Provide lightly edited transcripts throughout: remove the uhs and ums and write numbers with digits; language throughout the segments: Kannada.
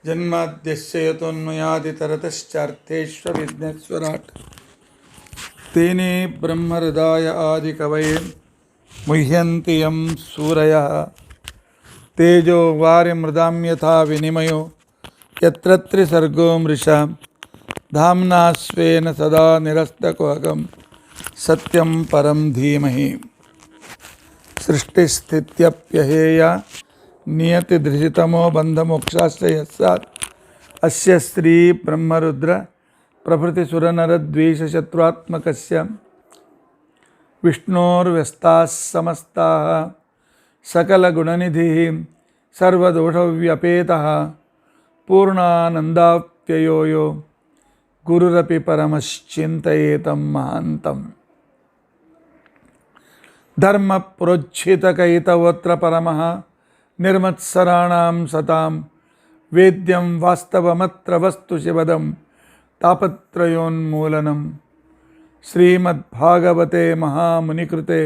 जन्माद्यस्य यतोन्मयादितरतश्चार्थेष्वविघ्नेश्वराट् तेने ब्रह्महृदाय आदिकवये मुह्यन्ति यं सूरयः तेजो वारिमृदां यथा विनिमयो यत्र त्रिसर्गो मृषा धाम्ना स्वेन सदा निरस्तकुहकं सत्यं परं धीमहि सृष्टिस्थित्यप्यहेया नियतिदृशितमो बन्धमोक्षाश्च यस्यात् अस्य श्री ब्रह्मरुद्र प्रभृतिसुरनरद्वेषशत्रुत्मकस्य विष्णोर्व्यस्ताः समस्ताः सकलगुणनिधिः सर्वदोषव्यपेतः पूर्णानन्दाप्ययो यो गुरुरपि परमश्चिन्तयेतं महान्तम् धर्मप्रोज्झितकैतवोऽत्र परमः निर्मत्सराणां सतां वेद्यं वास्तवमत्र वस्तु शिवदं तापत्रयोन्मूलनं श्रीमद्भागवते महामुनिकृते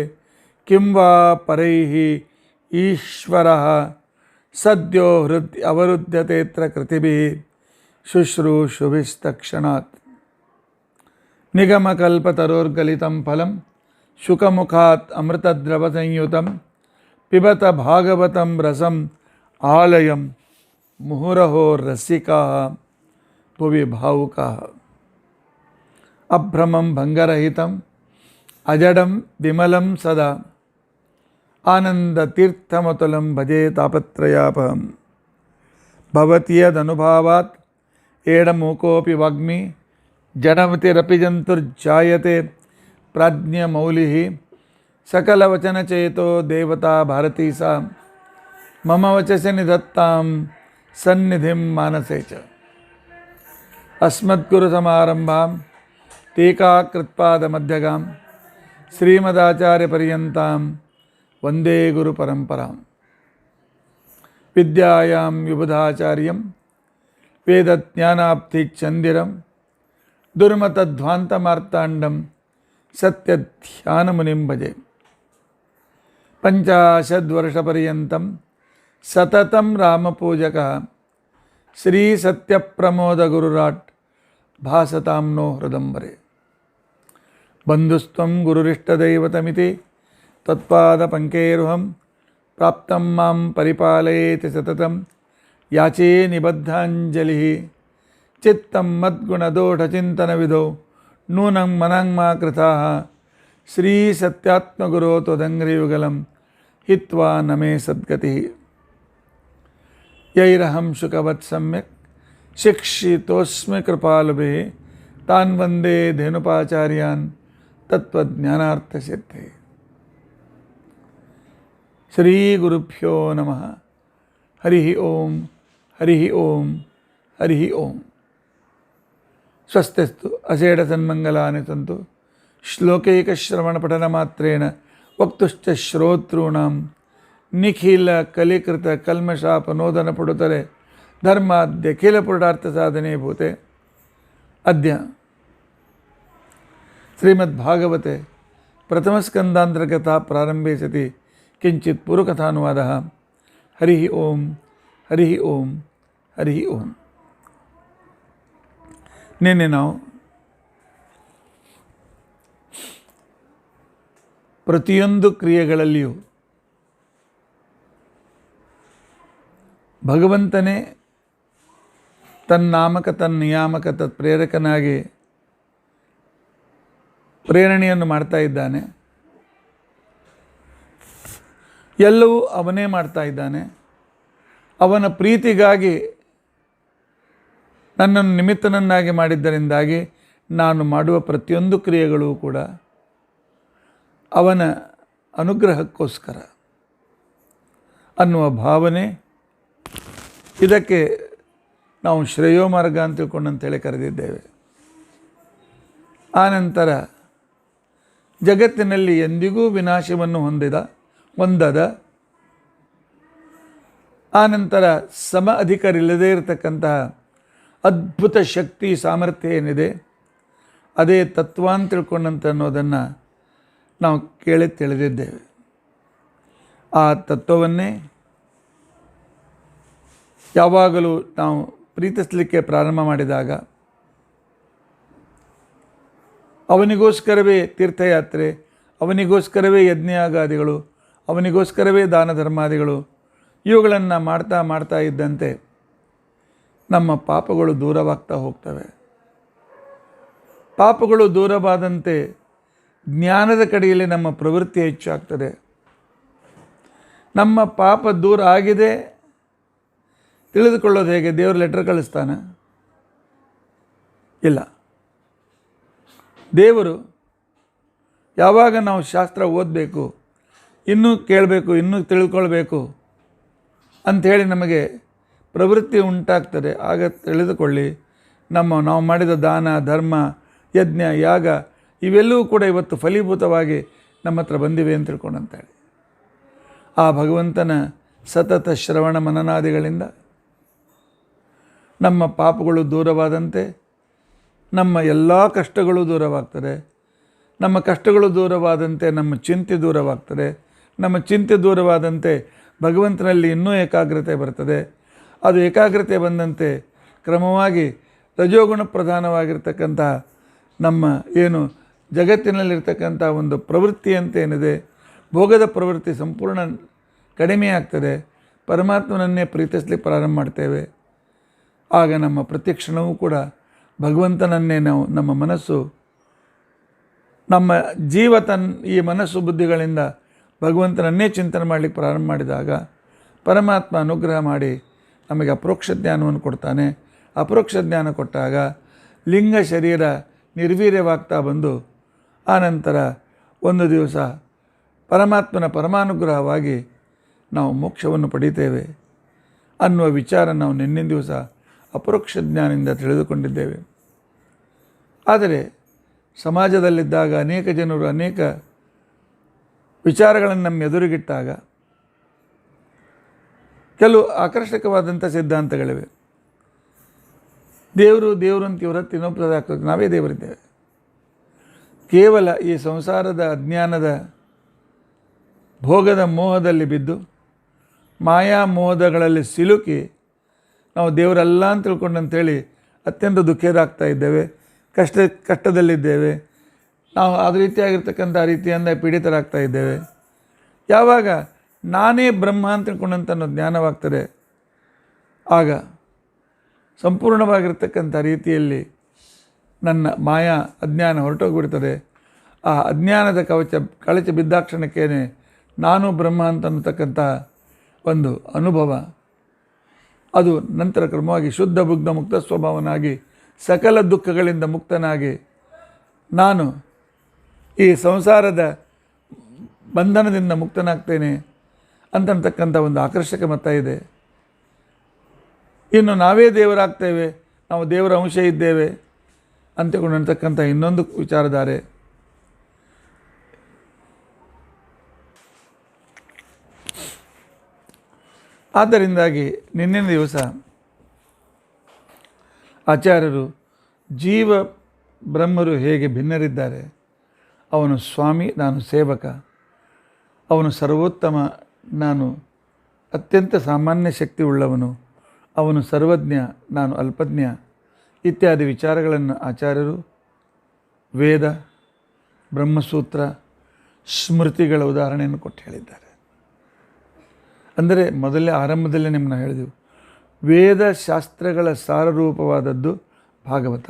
किं वा परैः ईश्वरः सद्यो हृदि अवरुध्यतेऽत्र कृतिभिः शुश्रूषुभिस्तक्षणात् निगमकल्पतरोर्गलितं फलं शुकमुखात् अमृतद्रवसंयुतं पिबत भागवतं रसम् आलयं मुहुरहो रसिकाः भुवि भावुकाः अभ्रमं भङ्गरहितम् अजडं विमलं सदा आनन्दतीर्थमतुलं भजे तापत्रयापहं भवति यदनुभावात् एडमूकोऽपि वाग्मी जडमतिरपि जन्तुर्जायते प्राज्ञमौलिः सकलवचनचेतो देवता भारती सा मम वचसि निधत्तां सन्निधिं मानसे च अस्मद्गुरुसमारम्भां टीकाकृत्पादमध्यगां श्रीमदाचार्यपर्यन्तां वन्दे गुरुपरम्परां विद्यायां विबुधाचार्यं वेदज्ञानाब्धिचन्दिरं दुर्मतध्वान्तमार्ताण्डं सत्यध्यानमुनिं भजे पञ्चाशद्वर्षपर्यन्तं सततं रामपूजकः श्रीसत्यप्रमोदगुरुराट् भासतां नो हृदम्बरे बन्धुस्त्वं गुरुरिष्टदैवतमिति त्वत्पादपङ्केरुहं प्राप्तं मां परिपालयेति सततं याचे निबद्धाञ्जलिः चित्तं मद्गुणदोषचिन्तनविधौ नूनं मनाङ्मा कृताः श्रीसत्यात्मगुरो त्वदङ्घ्रियुगलं हित्वा न मे सद्गतिः यैरहं शुकवत् सम्यक् शिक्षितोऽस्मि कृपालुभिः तान् वन्दे धेनुपाचार्यान् तत्त्वज्ञानार्थसिद्धये श्रीगुरुभ्यो नमः हरिः ओं हरिः ओं हरिः ओं स्वस्तिस्तु अशेषसन्मङ्गलानि सन्तु श्लोकैकश्रवणपठनमात्रेण वक्तुश्च श्रोतॄणां निखिलकलिकृतकल्मषापनोदनपुडुतले धर्माद्यखिलपुरुषार्थसाधने भूते अद्य श्रीमद्भागवते प्रथमस्कन्धान्तर्गतः प्रारम्भे सति किञ्चित् पूर्वकथानुवादः हरिः ओं हरिः ओं हरिः ओं ನಿನ್ನೆ ನಾವು ಪ್ರತಿಯೊಂದು ಕ್ರಿಯೆಗಳಲ್ಲಿಯೂ ಭಗವಂತನೇ ತನ್ನಾಮಕ ತನ್ನಿಯಾಮಕ ತತ್ಪ್ರೇರಕನಾಗಿ ಪ್ರೇರಣೆಯನ್ನು ಮಾಡ್ತಾ ಇದ್ದಾನೆ. ಎಲ್ಲವೂ ಅವನೇ ಮಾಡ್ತಾ ಇದ್ದಾನೆ. ಅವನ ಪ್ರೀತಿಗಾಗಿ ನನ್ನನ್ನು ನಿಮಿತ್ತನನ್ನಾಗಿ ಮಾಡಿದ್ದರಿಂದಾಗಿ ನಾನು ಮಾಡುವ ಪ್ರತಿಯೊಂದು ಕ್ರಿಯೆಗಳು ಕೂಡ ಅವನ ಅನುಗ್ರಹಕ್ಕೋಸ್ಕರ ಅನ್ನುವ ಭಾವನೆ. ಇದಕ್ಕೆ ನಾವು ಶ್ರೇಯೋ ಮಾರ್ಗ ಅಂತ ತಿಳ್ಕೊಂಡಂತೇಳಿ ಕರೆದಿದ್ದೇವೆ. ಆನಂತರ ಜಗತ್ತಿನಲ್ಲಿ ಎಂದಿಗೂ ವಿನಾಶವನ್ನು ಹೊಂದದ ಆನಂತರ ಸಮ ಅಧಿಕಾರಿಲ್ಲದೇ ಇರತಕ್ಕಂತಹ ಅದ್ಭುತ ಶಕ್ತಿ ಸಾಮರ್ಥ್ಯ ಏನಿದೆ ಅದೇ ತತ್ವ ಅಂತ ತಿಳ್ಕೊಂಡಂತೆ ಅನ್ನೋದನ್ನು ನಾವು ಕೇಳಿ ತಿಳಿದಿದ್ದೇವೆ. ಆ ತತ್ವವನ್ನೇ ಯಾವಾಗಲೂ ನಾವು ಪ್ರೀತಿಸಲಿಕ್ಕೆ ಪ್ರಾರಂಭ ಮಾಡಿದಾಗ ಅವನಿಗೋಸ್ಕರವೇ ತೀರ್ಥಯಾತ್ರೆ, ಅವನಿಗೋಸ್ಕರವೇ ಯಜ್ಞಯಾಗಾದಿಗಳು, ಅವನಿಗೋಸ್ಕರವೇ ದಾನ ಧರ್ಮಾದಿಗಳು ಇವುಗಳನ್ನು ಮಾಡ್ತಾ ಮಾಡ್ತಾ ಇದ್ದಂತೆ ನಮ್ಮ ಪಾಪಗಳು ದೂರವಾಗ್ತಾ ಹೋಗ್ತವೆ. ಪಾಪಗಳು ದೂರವಾದಂತೆ ಜ್ಞಾನದ ಕಡೆಯಲ್ಲಿ ನಮ್ಮ ಪ್ರವೃತ್ತಿ ಹೆಚ್ಚಾಗ್ತದೆ. ನಮ್ಮ ಪಾಪ ದೂರ ಆಗಿದೆ ತಿಳಿದುಕೊಳ್ಳೋದು ಹೇಗೆ? ದೇವರು ಲೆಟರ್ ಕಳಿಸ್ತಾನೆ? ಇಲ್ಲ. ದೇವರು ಯಾವಾಗ ನಾವು ಶಾಸ್ತ್ರ ಓದಬೇಕು, ಇನ್ನೂ ಕೇಳಬೇಕು, ಇನ್ನೂ ತಿಳ್ಕೊಳ್ಬೇಕು ಅಂಥೇಳಿ ನಮಗೆ ಪ್ರವೃತ್ತಿ ಉಂಟಾಗ್ತದೆ, ಆಗ ತಿಳಿದುಕೊಳ್ಳಿ ನಾವು ಮಾಡಿದ ದಾನ ಧರ್ಮ ಯಜ್ಞ ಯಾಗ ಇವೆಲ್ಲವೂ ಕೂಡ ಇವತ್ತು ಫಲೀಭೂತವಾಗಿ ನಮ್ಮ ಹತ್ರ ಬಂದಿವೆ ಅಂತ ತಿಳ್ಕೊಂಡಂತೇಳಿ ಆ ಭಗವಂತನ ಸತತ ಶ್ರವಣ ಮನನಾದಿಗಳಿಂದ ನಮ್ಮ ಪಾಪಗಳು ದೂರವಾದಂತೆ ನಮ್ಮ ಎಲ್ಲ ಕಷ್ಟಗಳು ದೂರವಾಗ್ತದೆ. ನಮ್ಮ ಕಷ್ಟಗಳು ದೂರವಾದಂತೆ ನಮ್ಮ ಚಿಂತೆ ದೂರವಾಗ್ತದೆ. ನಮ್ಮ ಚಿಂತೆ ದೂರವಾದಂತೆ ಭಗವಂತನಲ್ಲಿ ಇನ್ನೂ ಏಕಾಗ್ರತೆ ಬರ್ತದೆ. ಅದು ಏಕಾಗ್ರತೆ ಬಂದಂತೆ ಕ್ರಮವಾಗಿ ರಜೋಗುಣ ಪ್ರಧಾನವಾಗಿರ್ತಕ್ಕಂತಹ ನಮ್ಮ ಏನು ಜಗತ್ತಿನಲ್ಲಿರ್ತಕ್ಕಂಥ ಒಂದು ಪ್ರವೃತ್ತಿ ಅಂತ ಏನಿದೆ, ಭೋಗದ ಪ್ರವೃತ್ತಿ ಸಂಪೂರ್ಣ ಕಡಿಮೆ ಆಗ್ತದೆ. ಪರಮಾತ್ಮನನ್ನೇ ಪ್ರೀತಿಸಲಿಕ್ಕೆ ಪ್ರಾರಂಭ ಮಾಡ್ತೇವೆ. ಆಗ ನಮ್ಮ ಪ್ರತಿಕ್ಷಣವೂ ಕೂಡ ಭಗವಂತನನ್ನೇ ನಮ್ಮ ಮನಸ್ಸು, ನಮ್ಮ ಈ ಮನಸ್ಸು ಬುದ್ಧಿಗಳಿಂದ ಭಗವಂತನನ್ನೇ ಚಿಂತನೆ ಮಾಡಲಿಕ್ಕೆ ಪ್ರಾರಂಭ ಮಾಡಿದಾಗ ಪರಮಾತ್ಮ ಅನುಗ್ರಹ ಮಾಡಿ ನಮಗೆ ಅಪರೋಕ್ಷ ಜ್ಞಾನವನ್ನು ಕೊಡ್ತಾನೆ. ಅಪರೋಕ್ಷ ಜ್ಞಾನ ಕೊಟ್ಟಾಗ ಲಿಂಗ ಶರೀರ ನಿರ್ವೀರ್ಯವಾಗ್ತಾ ಬಂದು ಆನಂತರ ಒಂದು ದಿವಸ ಪರಮಾತ್ಮನ ಪರಮಾನುಗ್ರಹವಾಗಿ ನಾವು ಮೋಕ್ಷವನ್ನು ಪಡಿತೇವೆ ಅನ್ನುವ ವಿಚಾರ ನಾವು ನಿನ್ನಿನ ದಿವಸ ಅಪರೋಕ್ಷ ಜ್ಞಾನದಿಂದ ತಿಳಿದುಕೊಂಡಿದ್ದೇವೆ. ಆದರೆ ಸಮಾಜದಲ್ಲಿದ್ದಾಗ ಅನೇಕ ಜನರು ಅನೇಕ ವಿಚಾರಗಳನ್ನು ನಮ್ಮ ಎದುರುಗಿಟ್ಟಾಗ ಕೆಲವು ಆಕರ್ಷಕವಾದಂಥ ಸಿದ್ಧಾಂತಗಳಿವೆ. ದೇವರು ಅಂತ ಇವರತ್ತು ಇನ್ನೊಬ್ಬರು ಆಗ್ತದೆ, ನಾವೇ ದೇವರಿದ್ದೇವೆ. ಕೇವಲ ಈ ಸಂಸಾರದ ಅಜ್ಞಾನದ ಭೋಗದ ಮೋಹದಲ್ಲಿ ಬಿದ್ದು ಮಾಯಾ ಮೋಹದಗಳಲ್ಲಿ ಸಿಲುಕಿ ನಾವು ದೇವರಲ್ಲ ಅಂತ ತಿಳ್ಕೊಂಡಂಥೇಳಿ ಅತ್ಯಂತ ದುಃಖಿತರಾಗ್ತಾ ಇದ್ದೇವೆ, ಕಷ್ಟದಲ್ಲಿದ್ದೇವೆ. ನಾವು ಅದು ರೀತಿಯಾಗಿರ್ತಕ್ಕಂಥ ರೀತಿಯಿಂದ ಪೀಡಿತರಾಗ್ತಾ ಇದ್ದೇವೆ. ಯಾವಾಗ ನಾನೇ ಬ್ರಹ್ಮ ಅಂತ ತಿಳ್ಕೊಂಡಂಥ ಜ್ಞಾನವಾಗ್ತದೆ, ಆಗ ಸಂಪೂರ್ಣವಾಗಿರ್ತಕ್ಕಂಥ ರೀತಿಯಲ್ಲಿ ನನ್ನ ಮಾಯಾ ಅಜ್ಞಾನ ಹೊರಟೋಗ್ಬಿಡ್ತದೆ. ಆ ಅಜ್ಞಾನದ ಕಳಚ ಬಿದ್ದಾಕ್ಷಣಕ್ಕೇನೆ ನಾನು ಬ್ರಹ್ಮ ಅಂತಕ್ಕಂಥ ಒಂದು ಅನುಭವ, ಅದು ನಂತರ ಕ್ರಮವಾಗಿ ಶುದ್ಧ ಬುದ್ಧ ಮುಕ್ತ ಸ್ವಭಾವನಾಗಿ ಸಕಲ ದುಃಖಗಳಿಂದ ಮುಕ್ತನಾಗಿ ನಾನು ಈ ಸಂಸಾರದ ಬಂಧನದಿಂದ ಮುಕ್ತನಾಗ್ತೇನೆ ಅಂತಕ್ಕಂಥ ಒಂದು ಆಕರ್ಷಕ ಮತ ಇದೆ. ಇನ್ನು ನಾವೇ ದೇವರಾಗ್ತೇವೆ, ನಾವು ದೇವರ ಅಂಶ ಇದ್ದೇವೆ ಅಂತಕೊಂಡಂತಕ್ಕಂಥ ಇನ್ನೊಂದು ವಿಚಾರಧಾರೆ. ಆದ್ದರಿಂದಾಗಿ ನಿನ್ನಿನ ದಿವಸ ಆಚಾರ್ಯರು ಜೀವ ಬ್ರಹ್ಮರು ಹೇಗೆ ಭಿನ್ನರಿದ್ದಾರೆ, ಅವನು ಸ್ವಾಮಿ, ನಾನು ಸೇವಕ, ಅವನು ಸರ್ವೋತ್ತಮ, ನಾನು ಅತ್ಯಂತ ಸಾಮಾನ್ಯ ಶಕ್ತಿ ಉಳ್ಳವನು, ಅವನು ಸರ್ವಜ್ಞ, ನಾನು ಅಲ್ಪಜ್ಞ ಇತ್ಯಾದಿ ವಿಚಾರಗಳನ್ನು ಆಚಾರ್ಯರು ವೇದ, ಬ್ರಹ್ಮಸೂತ್ರ, ಸ್ಮೃತಿಗಳ ಉದಾಹರಣೆಯನ್ನು ಕೊಟ್ಟು ಹೇಳಿದ್ದಾರೆ. ಅಂದರೆ ಆರಂಭದಲ್ಲೇ ನಿಮ್ಮನ್ನ ಹೇಳಿದೆವು, ವೇದ ಶಾಸ್ತ್ರಗಳ ಸಾರರೂಪವಾದದ್ದು ಭಾಗವತ.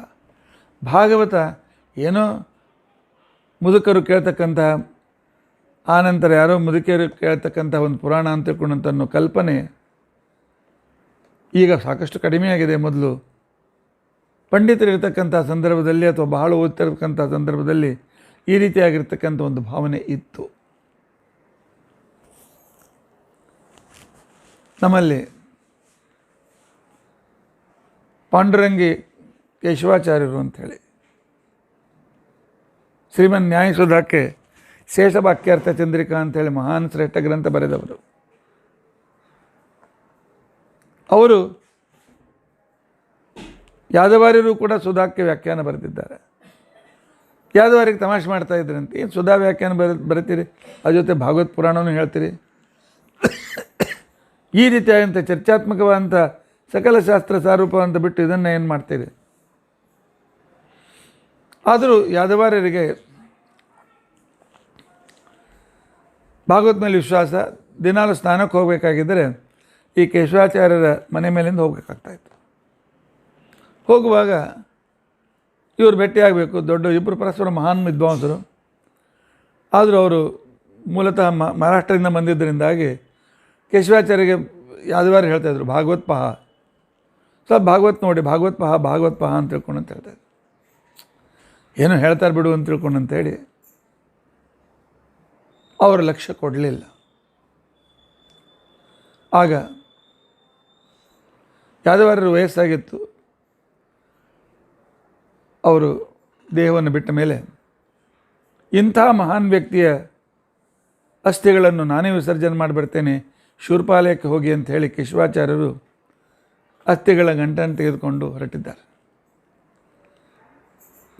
ಭಾಗವತ ಏನೋ ಮುದುಕರು ಕೇಳ್ತಕ್ಕಂಥ, ಆನಂತರ ಯಾರೋ ಮುದುಕಿಯರು ಕೇಳ್ತಕ್ಕಂಥ ಒಂದು ಪುರಾಣ ಅಂತ ತಿಳ್ಕೊಂಡಂಥ ಅನ್ನೋ ಕಲ್ಪನೆ ಈಗ ಸಾಕಷ್ಟು ಕಡಿಮೆಯಾಗಿದೆ. ಮೊದಲು ಪಂಡಿತರಿರ್ತಕ್ಕಂಥ ಸಂದರ್ಭದಲ್ಲಿ ಅಥವಾ ಬಹಳ ಓದ್ತಿರ್ತಕ್ಕಂಥ ಸಂದರ್ಭದಲ್ಲಿ ಈ ರೀತಿಯಾಗಿರ್ತಕ್ಕಂಥ ಒಂದು ಭಾವನೆ ಇತ್ತು. ನಮ್ಮಲ್ಲಿ ಪಾಂಡುರಂಗಿ ಕೇಶವಾಚಾರ್ಯರು ಅಂಥೇಳಿ ಶ್ರೀಮನ್ ನ್ಯಾಯಸುಧಾಕ್ಕೆ ಶೇಷವಾಕ್ಯಾರ್ಥ ಚಂದ್ರಿಕಾ ಅಂಥೇಳಿ ಮಹಾನ್ ಶ್ರೇಷ್ಠ ಗ್ರಂಥ ಬರೆದವರು. ಅವರು ಯಾದವಾರ್ಯರು ಕೂಡ ಸುಧಾಕ್ಕೆ ವ್ಯಾಖ್ಯಾನ ಬರೆದಿದ್ದಾರೆ. ಯಾದವಾರಿಗೆ ತಮಾಷೆ ಮಾಡ್ತಾ ಇದ್ರಂತೆ, ಏನು ಸುಧಾ ವ್ಯಾಖ್ಯಾನ ಬರೀತೀರಿ, ಅದ್ರ ಜೊತೆ ಭಾಗವತ್ ಪುರಾಣನೂ ಹೇಳ್ತೀರಿ, ಈ ರೀತಿಯಾದಂಥ ಚರ್ಚಾತ್ಮಕವಾದಂಥ ಸಕಲ ಶಾಸ್ತ್ರ ಸಾರೂಪ ಅಂತ ಬಿಟ್ಟು ಇದನ್ನು ಏನು ಮಾಡ್ತೀರಿ? ಆದರೂ ಯಾದವಾರ್ಯರಿಗೆ ಭಾಗವತ ಮೇಲೆ ವಿಶ್ವಾಸ. ದಿನಾಲು ಸ್ನಾನಕ್ಕೆ ಹೋಗಬೇಕಾಗಿದ್ದರೆ ಈ ಕೇಶವಾಚಾರ್ಯರ ಮನೆ ಮೇಲಿಂದ ಹೋಗಬೇಕಾಗ್ತಾಯಿತ್ತು. ಹೋಗುವಾಗ ಇವರು ಭೇಟಿಯಾಗಬೇಕು. ದೊಡ್ಡ ಇಬ್ಬರು ಪರಸ್ಪರ ಮಹಾನ್ ವಿದ್ವಾಂಸರು. ಆದರೂ ಅವರು ಮೂಲತಃ ಮಹಾರಾಷ್ಟ್ರದಿಂದ ಬಂದಿದ್ದರಿಂದಾಗಿ ಕೇಶವಾಚಾರ್ಯರಿಗೆ ಯಾದವಾರ್ಯ ಹೇಳ್ತಾಯಿದ್ರು, ಭಾಗವತ್ ಪಹ, ಸ್ವಲ್ಪ ಭಾಗವತ್ ನೋಡಿ, ಭಾಗವತ್ ಪಹ ಅಂತ ತಿಳ್ಕೊಂಡು ಅಂತ ಹೇಳ್ತಾಯಿದ್ರು. ಏನೋ ಹೇಳ್ತಾರೆ ಬಿಡು ಅಂತ ತಿಳ್ಕೊಂಡು ಅಂತೇಳಿ ಅವರ ಲಕ್ಷ್ಯ ಕೊಡಲಿಲ್ಲ. ಆಗ ಯಾದವಾರ್ಯರ ವಯಸ್ಸಾಗಿತ್ತು. ಅವರು ದೇಹವನ್ನು ಬಿಟ್ಟ ಮೇಲೆ ಇಂಥ ಮಹಾನ್ ವ್ಯಕ್ತಿಯ ಅಸ್ಥಿಗಳನ್ನು ನಾನೇ ವಿಸರ್ಜನೆ ಮಾಡಿಬಿಡ್ತೇನೆ, ಶೂರ್ಪಾಲಯಕ್ಕೆ ಹೋಗಿ ಅಂತ ಹೇಳಿ ಕೇಶವಾಚಾರ್ಯರು ಅಸ್ಥಿಗಳ ಗಂಟನ್ನು ತೆಗೆದುಕೊಂಡು ಹೊರಟಿದ್ದಾರೆ.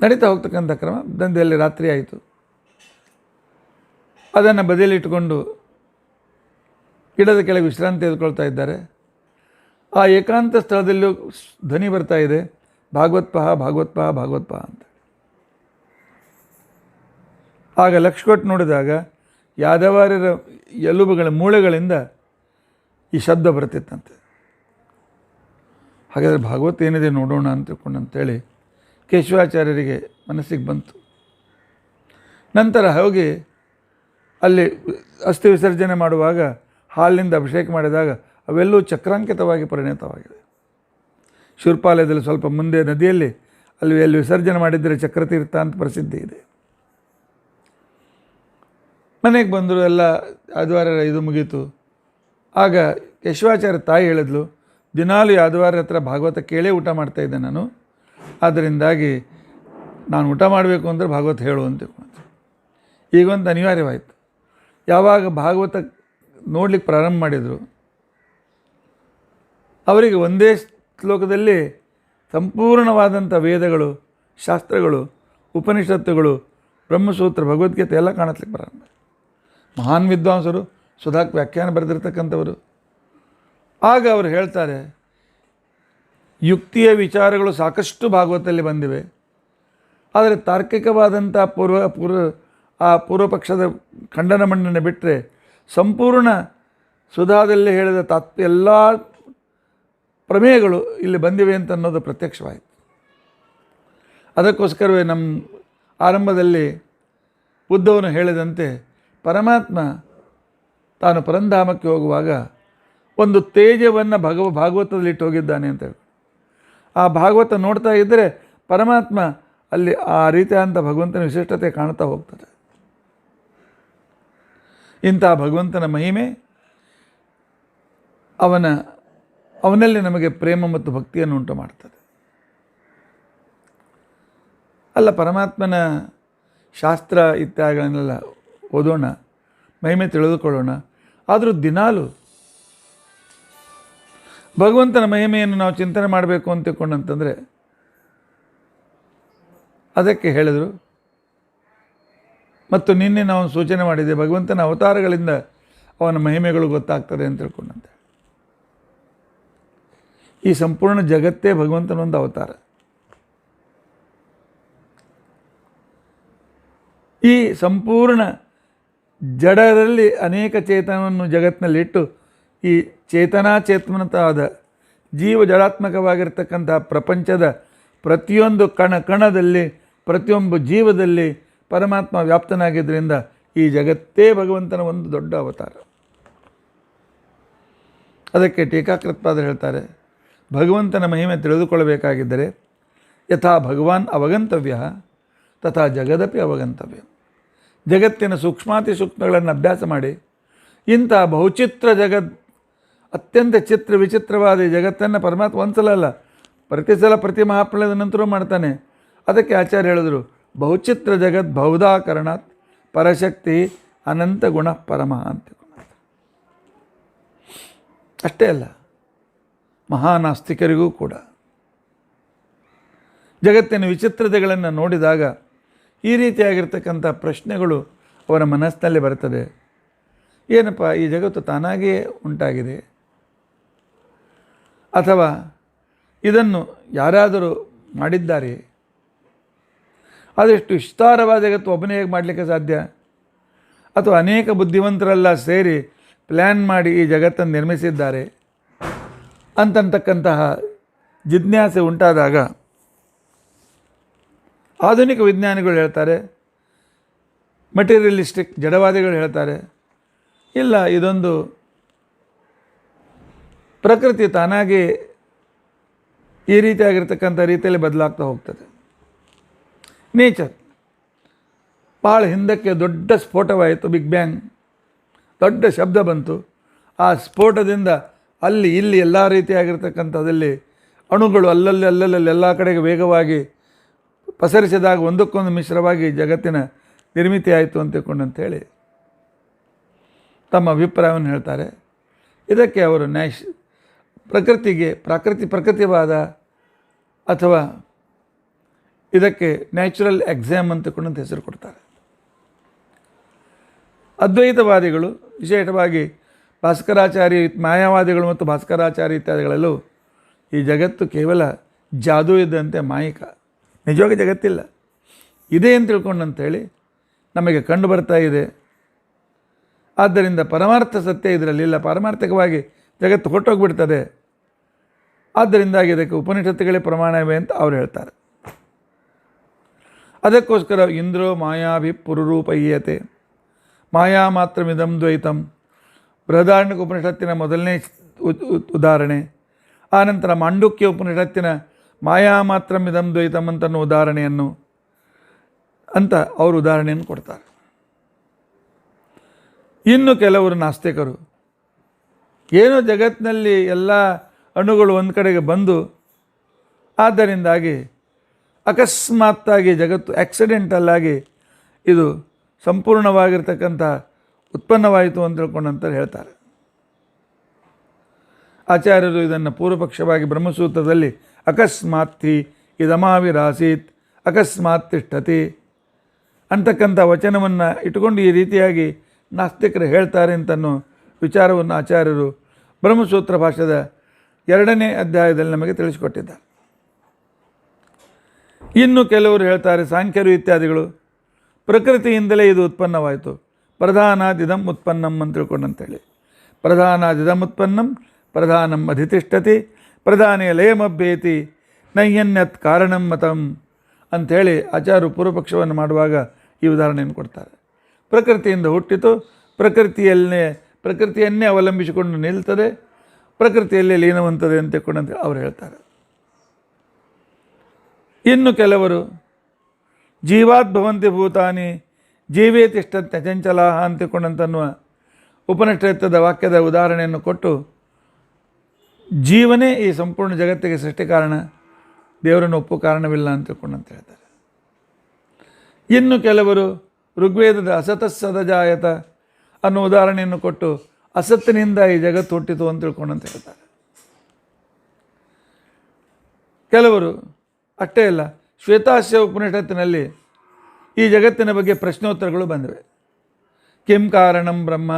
ನಡೀತಾ ಹೋಗ್ತಕ್ಕಂಥ ಕ್ರಮ ದಂಧೆಯಲ್ಲಿ ರಾತ್ರಿ ಆಯಿತು. ಅದನ್ನು ಬದಿಯಲ್ಲಿಟ್ಟುಕೊಂಡು ಗಿಡದ ಕೆಳಗೆ ವಿಶ್ರಾಂತಿ ತೆಗೆದುಕೊಳ್ತಾ ಇದ್ದಾರೆ. ಆ ಏಕಾಂತ ಸ್ಥಳದಲ್ಲೂ ಧ್ವನಿ ಬರ್ತಾ ಇದೆ, ಭಾಗವತ್ ಪಹ ಅಂತ. ಆಗ ಲಕ್ಷ್ಯ ಕೊಟ್ಟು ನೋಡಿದಾಗ ಯಾದವಾರ್ಯರ ಎಲುಬುಗಳ ಮೂಳೆಗಳಿಂದ ಈ ಶಬ್ದ ಬರ್ತಿತ್ತಂತೆ. ಹಾಗಾದರೆ ಭಾಗವತ್ ಏನಿದೆ ನೋಡೋಣ ಅಂತ ತಿಳ್ಕೊಂಡು ಅಂತೇಳಿ ಕೇಶವಾಚಾರ್ಯರಿಗೆ ಮನಸ್ಸಿಗೆ ಬಂತು. ನಂತರ ಹೋಗಿ ಅಲ್ಲಿ ಅಸ್ಥಿ ವಿಸರ್ಜನೆ ಮಾಡುವಾಗ ಹಾಲಿನಿಂದ ಅಭಿಷೇಕ ಮಾಡಿದಾಗ ಅವೆಲ್ಲೂ ಚಕ್ರಾಂಕಿತವಾಗಿ ಪರಿಣತವಾಗಿದೆ. ಶೂರ್ಪಾಲಯದಲ್ಲಿ ಸ್ವಲ್ಪ ಮುಂದೆ ನದಿಯಲ್ಲಿ ಅಲ್ಲಿ ವಿಸರ್ಜನೆ ಮಾಡಿದರೆ ಚಕ್ರತೀರ್ಥ ಅಂತ ಪ್ರಸಿದ್ಧಿ ಇದೆ. ಮನೆಗೆ ಬಂದರು, ಎಲ್ಲ ಯಾದವಾರ್ಯರ ಇದು ಮುಗೀತು. ಆಗ ಕೇಶವಾಚಾರ್ಯ ತಾಯಿ ಹೇಳಿದ್ಲು, ದಿನಾಲು ಯಾದವಾರ್ಯರ ಹತ್ರ ಭಾಗವತ ಕೇಳೇ ಊಟ ಮಾಡ್ತಾಯಿದ್ದೆ ನಾನು, ಆದ್ದರಿಂದಾಗಿ ನಾನು ಊಟ ಮಾಡಬೇಕು ಅಂದರೆ ಭಾಗವತ ಹೇಳು ಅಂತ ತಿಳ್ಕೊಂಡೆ. ಈಗೊಂದು ಅನಿವಾರ್ಯವಾಯಿತು. ಯಾವಾಗ ಭಾಗವತ ನೋಡ್ಲಿಕ್ಕೆ ಪ್ರಾರಂಭ ಮಾಡಿದರು, ಅವರಿಗೆ ಒಂದೇ ಶ್ಲೋಕದಲ್ಲಿ ಸಂಪೂರ್ಣವಾದಂಥ ವೇದಗಳು, ಶಾಸ್ತ್ರಗಳು, ಉಪನಿಷತ್ತುಗಳು, ಬ್ರಹ್ಮಸೂತ್ರ, ಭಗವದ್ಗೀತೆ ಎಲ್ಲ ಕಾಣಿಸ್ಲಿಕ್ಕೆ ಪ್ರಾರಂಭ. ಮಹಾನ್ ವಿದ್ವಾಂಸರು, ಸುಧಾಕ್ ವ್ಯಾಖ್ಯಾನ ಬರೆದಿರ್ತಕ್ಕಂಥವರು. ಆಗ ಅವರು ಹೇಳ್ತಾರೆ, ಯುಕ್ತಿಯ ವಿಚಾರಗಳು ಸಾಕಷ್ಟು ಭಾಗವತದಲ್ಲಿ ಬಂದಿವೆ, ಆದರೆ ತಾರ್ಕಿಕವಾದಂಥ ಪೂರ್ವ ಪಕ್ಷದ ಖಂಡನ ಮಂಡನೆ ಬಿಟ್ಟರೆ ಸಂಪೂರ್ಣ ಸುಧಾದಲ್ಲಿ ಹೇಳಿದ ಎಲ್ಲ ಪ್ರಮೇಯಗಳು ಇಲ್ಲಿ ಬಂದಿವೆ ಅಂತ ಅನ್ನೋದು ಪ್ರತ್ಯಕ್ಷವಾಯಿತು. ಅದಕ್ಕೋಸ್ಕರವೇ ನಮ್ಮ ಆರಂಭದಲ್ಲಿ ಬುದ್ಧವನು ಹೇಳಿದಂತೆ ಪರಮಾತ್ಮ ತಾನು ಪರಂಧಾಮಕ್ಕೆ ಹೋಗುವಾಗ ಒಂದು ತೇಜವನ್ನು ಭಾಗವತದಲ್ಲಿಟ್ಟು ಹೋಗಿದ್ದಾನೆ ಅಂತ ಹೇಳಿ, ಆ ಭಾಗವತ ನೋಡ್ತಾ ಇದ್ದರೆ ಪರಮಾತ್ಮ ಅಲ್ಲಿ ಆ ರೀತಿಯಾದಂಥ ಭಗವಂತನ ವಿಶಿಷ್ಟತೆ ಕಾಣ್ತಾ ಹೋಗ್ತದೆ. ಇಂಥ ಭಗವಂತನ ಮಹಿಮೆ ಅವನಲ್ಲಿ ನಮಗೆ ಪ್ರೇಮ ಮತ್ತು ಭಕ್ತಿಯನ್ನು ಉಂಟು ಮಾಡ್ತದೆ. ಅಲ್ಲ, ಪರಮಾತ್ಮನ ಶಾಸ್ತ್ರ ಇತ್ಯಾದಿಗಳನ್ನೆಲ್ಲ ಓದೋಣ, ಮಹಿಮೆ ತಿಳಿದುಕೊಳ್ಳೋಣ. ಆದರೂ ದಿನಾಲು ಭಗವಂತನ ಮಹಿಮೆಯನ್ನು ನಾವು ಚಿಂತನೆ ಮಾಡಬೇಕು ಅಂತ ತಿಳ್ಕೊಂಡಂತಂದರೆ ಅದಕ್ಕೆ ಹೇಳಿದರು. ಮತ್ತು ನಿನ್ನೆ ನಾವು ಸೂಚನೆ ಮಾಡಿದೆ, ಭಗವಂತನ ಅವತಾರಗಳಿಂದ ಅವನ ಮಹಿಮೆಗಳು ಗೊತ್ತಾಗ್ತದೆ ಅಂತ ತಿಳ್ಕೊಂಡಂತೆ. ಈ ಸಂಪೂರ್ಣ ಜಗತ್ತೇ ಭಗವಂತನ ಒಂದು ಅವತಾರ. ಈ ಸಂಪೂರ್ಣ ಜಡರಲ್ಲಿ ಅನೇಕ ಚೇತನವನ್ನು ಜಗತ್ತಿನಲ್ಲಿಟ್ಟು ಈ ಚೇತನಾಚೇತನತಾದ ಜೀವ ಜಡಾತ್ಮಕವಾಗಿರ್ತಕ್ಕಂಥ ಪ್ರಪಂಚದ ಪ್ರತಿಯೊಂದು ಕಣದಲ್ಲಿ ಪ್ರತಿಯೊಂದು ಜೀವದಲ್ಲಿ ಪರಮಾತ್ಮ ವ್ಯಾಪ್ತನಾಗಿದ್ದರಿಂದ ಈ ಜಗತ್ತೇ ಭಗವಂತನ ಒಂದು ದೊಡ್ಡ ಅವತಾರ. ಅದಕ್ಕೆ ಟೀಕಾಕೃತ್ಪಾದರು ಹೇಳ್ತಾರೆ, ಭಗವಂತನ ಮಹಿಮೆ ತಿಳಿದುಕೊಳ್ಳಬೇಕಾಗಿದ್ದರೆ ಯಥಾ ಭಗವಾನ್ ಅವಗಂತವ್ಯ ತಥಾ ಜಗದಪಿ ಅವಗಂತವ್ಯ. ಜಗತ್ತಿನ ಸೂಕ್ಷ್ಮಾತಿ ಸೂಕ್ಷ್ಮಗಳನ್ನು ಅಭ್ಯಾಸ ಮಾಡಿ ಇಂಥ ಬಹುಚಿತ್ರ ಅತ್ಯಂತ ವಿಚಿತ್ರವಾದ ಈ ಜಗತ್ತನ್ನು ಪರಮಾತ್ಮ ಒಂದ್ಸಲ ಅಲ್ಲ, ಪ್ರತಿ ಸಲ ಪ್ರತಿ ಮಹಾಪ್ರಳಯದ ನಂತರ ಮಾಡ್ತಾನೆ. ಅದಕ್ಕೆ ಆಚಾರ್ಯ ಹೇಳಿದರು, ಬಹುಚಿತ್ರ ಜಗತ್ ಬಹುಧಾಕರಣಾತ್ ಪರಶಕ್ತಿ ಅನಂತ ಗುಣ ಪರಮ ಅಂತ. ಅಷ್ಟೇ ಅಲ್ಲ, ಮಹಾನಾಸ್ತಿಕರಿಗೂ ಕೂಡ ಜಗತ್ತಿನ ವಿಚಿತ್ರತೆಗಳನ್ನು ನೋಡಿದಾಗ ಈ ರೀತಿಯಾಗಿರ್ತಕ್ಕಂಥ ಪ್ರಶ್ನೆಗಳು ಅವರ ಮನಸ್ಸಿನಲ್ಲಿ ಬರ್ತದೆ. ಏನಪ್ಪ, ಈ ಜಗತ್ತು ತಾನಾಗಿಯೇ ಉಂಟಾಗಿದೆ, ಅಥವಾ ಇದನ್ನು ಯಾರಾದರೂ ಮಾಡಿದ್ದಾರೆ? ಅದೆಷ್ಟು ವಿಸ್ತಾರವಾದ ಜಗತ್ತು ಒಬ್ಬನೇ ಹೇಗೆ ಮಾಡಲಿಕ್ಕೆ ಸಾಧ್ಯ? ಅಥವಾ ಅನೇಕ ಬುದ್ಧಿವಂತರೆಲ್ಲ ಸೇರಿ ಪ್ಲ್ಯಾನ್ ಮಾಡಿ ಈ ಜಗತ್ತನ್ನು ನಿರ್ಮಿಸಿದ್ದಾರೆ ಅಂತಕ್ಕಂತಹ ಜಿಜ್ಞಾಸೆ ಉಂಟಾದಾಗ ಆಧುನಿಕ ವಿಜ್ಞಾನಿಗಳು ಹೇಳ್ತಾರೆ, ಮಟೀರಿಯಲಿಸ್ಟಿಕ್ ಜಡವಾದಿಗಳು ಹೇಳ್ತಾರೆ, ಇಲ್ಲ, ಇದೊಂದು ಪ್ರಕೃತಿ ತಾನಾಗಿ ಈ ರೀತಿಯಾಗಿರ್ತಕ್ಕಂಥ ರೀತಿಯಲ್ಲಿ ಬದಲಾಗ್ತಾ ಹೋಗ್ತದೆ. ನೇಚರ್ ಭಾಳ ಹಿಂದಕ್ಕೆ ದೊಡ್ಡ ಸ್ಫೋಟವಾಯಿತು, ಬಿಗ್ ಬ್ಯಾಂಗ್, ದೊಡ್ಡ ಶಬ್ದ ಬಂತು. ಆ ಸ್ಫೋಟದಿಂದ ಅಲ್ಲಿ ಇಲ್ಲಿ ಎಲ್ಲ ರೀತಿಯಾಗಿರ್ತಕ್ಕಂಥದ್ದಲ್ಲಿ ಅಣುಗಳು ಅಲ್ಲಲ್ಲಿ ಎಲ್ಲ ಕಡೆಗೆ ವೇಗವಾಗಿ ಪಸರಿಸಿದಾಗ ಒಂದಕ್ಕೊಂದು ಮಿಶ್ರವಾಗಿ ಜಗತ್ತಿನ ನಿರ್ಮಿತಿ ಆಯಿತು ಅಂತೇಳಿ ತಮ್ಮ ಅಭಿಪ್ರಾಯವನ್ನು ಹೇಳ್ತಾರೆ. ಇದಕ್ಕೆ ಅವರು ಪ್ರಕೃತಿವಾದ ಅಥವಾ ಇದಕ್ಕೆ ನ್ಯಾಚುರಲ್ ಎಕ್ಸಾಮ್ ಅಂತಕೊಂಡಂತ ಹೆಸರು ಕೊಡ್ತಾರೆ. ಅದ್ವೈತವಾದಿಗಳು, ವಿಶೇಷವಾಗಿ ಭಾಸ್ಕರಾಚಾರ್ಯ, ಮಾಯಾವಾದಿಗಳು ಮತ್ತು ಭಾಸ್ಕರಾಚಾರ್ಯ ಇತ್ಯಾದಿಗಳಲ್ಲೂ ಈ ಜಗತ್ತು ಕೇವಲ ಜಾದೂ ಇದ್ದಂತೆ, ಮಾಯಿಕ, ನಿಜವಾಗಿ ಜಗತ್ತಿಲ್ಲ, ಇದೆ ಅಂತ ತಿಳ್ಕೊಂಡಂತೇಳಿ ನಮಗೆ ಕಂಡು ಬರ್ತಾ ಇದೆ. ಆದ್ದರಿಂದ ಪರಮಾರ್ಥ ಸತ್ಯ ಇದರಲ್ಲಿಲ್ಲ, ಪಾರಮಾರ್ಥಿಕವಾಗಿ ಜಗತ್ತು ಹೊರಟೋಗ್ಬಿಡ್ತದೆ. ಆದ್ದರಿಂದಾಗಿ ಇದಕ್ಕೆ ಉಪನಿಷತ್ತುಗಳೇ ಪ್ರಮಾಣವೇ ಅಂತ ಅವ್ರು ಹೇಳ್ತಾರೆ. ಅದಕ್ಕೋಸ್ಕರ ಇಂದ್ರೋ ಮಾಯಾಭಿಪುರುರೂಪಯ್ಯತೆ ಮಾಯಾ ಮಾತ್ರಮಿದಂ ದ್ವೈತಂ ಬೃಹದಾರಣ್ಯಕ ಉಪನಿಷತ್ತಿನ ಮೊದಲನೇ ಉದಾಹರಣೆ, ಆನಂತರ ಮಾಂಡುಕ್ಯ ಉಪನಿಷತ್ತಿನ ಮಾಯಾ ಮಾತ್ರಮಿದಂ ದ್ವೈತಂ ಅಂತನ್ನೋ ಉದಾಹರಣೆಯನ್ನು ಅಂತ ಅವರು ಉದಾಹರಣೆಯನ್ನು ಕೊಡ್ತಾರೆ. ಇನ್ನು ಕೆಲವರು ನಾಸ್ತಿಕರು, ಏನೋ ಜಗತ್ತಿನಲ್ಲಿ ಎಲ್ಲ ಅಣುಗಳು ಒಂದು ಕಡೆಗೆ ಬಂದು ಆದ್ದರಿಂದಾಗಿ ಅಕಸ್ಮಾತ್ತಾಗಿ ಜಗತ್ತು ಆಕ್ಸಿಡೆಂಟಲ್ಲಾಗಿ ಇದು ಸಂಪೂರ್ಣವಾಗಿರ್ತಕ್ಕಂಥ ಉತ್ಪನ್ನವಾಯಿತು ಅಂತ ತಿಳ್ಕೊಂಡಂತ ಹೇಳ್ತಾರೆ. ಆಚಾರ್ಯರು ಇದನ್ನು ಪೂರ್ವಪಕ್ಷವಾಗಿ ಬ್ರಹ್ಮಸೂತ್ರದಲ್ಲಿ ಅಕಸ್ಮಾತ್ತಿ ಇದಮಾವಿರಾಸೀತ್ ಅಕಸ್ಮಾತ್ ತಿಷ್ಠತಿ ಅಂತಕ್ಕಂಥ ವಚನವನ್ನು ಇಟ್ಟುಕೊಂಡು ಈ ರೀತಿಯಾಗಿ ನಾಸ್ತಿಕರು ಹೇಳ್ತಾರೆ ಅಂತನ್ನೋ ವಿಚಾರವನ್ನು ಆಚಾರ್ಯರು ಬ್ರಹ್ಮಸೂತ್ರ ಭಾಷ್ಯದ 2ನೇ ಅಧ್ಯಾಯದಲ್ಲಿ ನಮಗೆ ತಿಳಿಸಿಕೊಟ್ಟಿದ್ದಾರೆ. ಇನ್ನು ಕೆಲವರು ಹೇಳ್ತಾರೆ, ಸಾಂಖ್ಯರು ಇತ್ಯಾದಿಗಳು, ಪ್ರಕೃತಿಯಿಂದಲೇ ಇದು ಉತ್ಪನ್ನವಾಯಿತು, ಪ್ರಧಾನಾದಿದಂ ಉತ್ಪನ್ನಂ ಅಂತ ತಿಳ್ಕೊಂಡಂತೇಳಿ. ಪ್ರಧಾನಾದಿದಂ ಉತ್ಪನ್ನಂ ಪ್ರಧಾನಂ ಅಧಿತಿಷ್ಠತಿ ಪ್ರಧಾನೇ ಲಯಮಭ್ಯೇತಿ ನಹ್ಯನ್ಯತ್ ಕಾರಣಂ ಮತಂ ಅಂಥೇಳಿ ಆಚಾರ್ಯರು ಪೂರ್ವಪಕ್ಷವನ್ನು ಮಾಡುವಾಗ ಈ ಉದಾಹರಣೆಯನ್ನು ಕೊಡ್ತಾರೆ. ಪ್ರಕೃತಿಯಿಂದ ಹುಟ್ಟಿತು, ಪ್ರಕೃತಿಯನ್ನೇ ಅವಲಂಬಿಸಿಕೊಂಡು ನಿಲ್ತದೆ, ಪ್ರಕೃತಿಯಲ್ಲೇ ಲೀನವಂತದೆ ಅಂತ ತಿಳ್ಕೊಂಡಂತ ಅವರು ಹೇಳ್ತಾರೆ. ಇನ್ನು ಕೆಲವರು ಜೀವಾತ್ ಭವಂತಿ ಭೂತಾನಿ ಜೀವೇ ತಿಷ್ಠತ್ಯ ಚಂಚಲ ಅಂತ ತಿಳ್ಕೊಂಡಂತನ್ನುವ ಉಪನಿಷತ್ತದ ವಾಕ್ಯದ ಉದಾಹರಣೆಯನ್ನು ಕೊಟ್ಟು ಜೀವನೇ ಈ ಸಂಪೂರ್ಣ ಜಗತ್ತಿಗೆ ಸೃಷ್ಟಿ ಕಾರಣ, ದೇವರನ್ನು ಒಪ್ಪು ಕಾರಣವಿಲ್ಲ ಅಂತ ತಿಳ್ಕೊಂಡಂತ ಹೇಳ್ತಾರೆ. ಇನ್ನು ಕೆಲವರು ಋಗ್ವೇದದ ಅಸತಸ್ಸದಜಾಯತ ಅನ್ನೋ ಉದಾಹರಣೆಯನ್ನು ಕೊಟ್ಟು ಅಸತ್ತಿನಿಂದ ಈ ಜಗತ್ತು ಹುಟ್ಟಿತು ಅಂತ ತಿಳ್ಕೊಂಡಂತ ಹೇಳ್ತಾರೆ. ಕೆಲವರು ಅಷ್ಟೇ ಅಲ್ಲ, ಶ್ವೇತಾಸ್ಯ ಉಪನಿಷತ್ತಿನಲ್ಲಿ ಈ ಜಗತ್ತಿನ ಬಗ್ಗೆ ಪ್ರಶ್ನೋತ್ತರಗಳು ಬಂದಿವೆ. ಕಿಂ ಕಾರಣಂ ಬ್ರಹ್ಮ,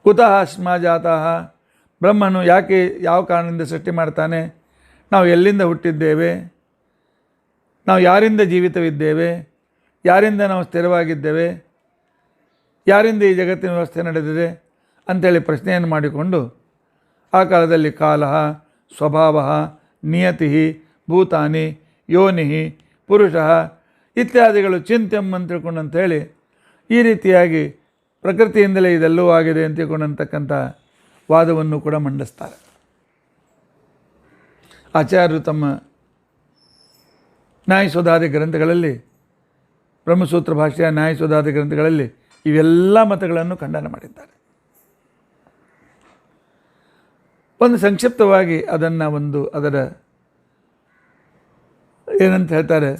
ಕುತಃ ಸ್ಮ ಜಾತಃ, ಬ್ರಹ್ಮನು ಯಾಕೆ ಯಾವ ಕಾರಣದಿಂದ ಸೃಷ್ಟಿ ಮಾಡ್ತಾನೆ, ನಾವು ಎಲ್ಲಿಂದ ಹುಟ್ಟಿದ್ದೇವೆ, ನಾವು ಯಾರಿಂದ ಜೀವಿತವಿದ್ದೇವೆ, ಯಾರಿಂದ ನಾವು ಸ್ಥಿರವಾಗಿದ್ದೇವೆ, ಯಾರಿಂದ ಈ ಜಗತ್ತಿನ ವ್ಯವಸ್ಥೆ ನಡೆದಿದೆ ಅಂಥೇಳಿ ಪ್ರಶ್ನೆಯನ್ನು ಮಾಡಿಕೊಂಡು ಆ ಕಾಲದಲ್ಲಿ ಕಾಲ, ಸ್ವಭಾವ, ನಿಯತಿ, ಭೂತಾನಿ, ಯೋನಿ, ಪುರುಷ ಇತ್ಯಾದಿಗಳು ಚಿಂತ್ಯಂ ಅಂತ ತಿಳ್ಕೊಂಡಂಥೇಳಿ ಈ ರೀತಿಯಾಗಿ ಪ್ರಕೃತಿಯಿಂದಲೇ ಇದೆಲ್ಲವೂ ಆಗಿದೆ ಅಂತ ತಿಳ್ಕೊಂಡಂತಕ್ಕಂಥ ವಾದವನ್ನು ಕೂಡ ಮಂಡಿಸ್ತಾರೆ. ಆಚಾರ್ಯರು ತಮ್ಮ ನ್ಯಾಯಸುಧಾದಿ ಗ್ರಂಥಗಳಲ್ಲಿ, ಬ್ರಹ್ಮಸೂತ್ರ ಭಾಷ್ಯ ನ್ಯಾಯಸುಧಾದಿ ಗ್ರಂಥಗಳಲ್ಲಿ ಇವೆಲ್ಲ ಮತಗಳನ್ನು ಖಂಡನ ಮಾಡಿದ್ದಾರೆ. ಒಂದು ಸಂಕ್ಷಿಪ್ತವಾಗಿ ಅದನ್ನು ಅದರ ಏನಂತ ಹೇಳ್ತಾರೆ,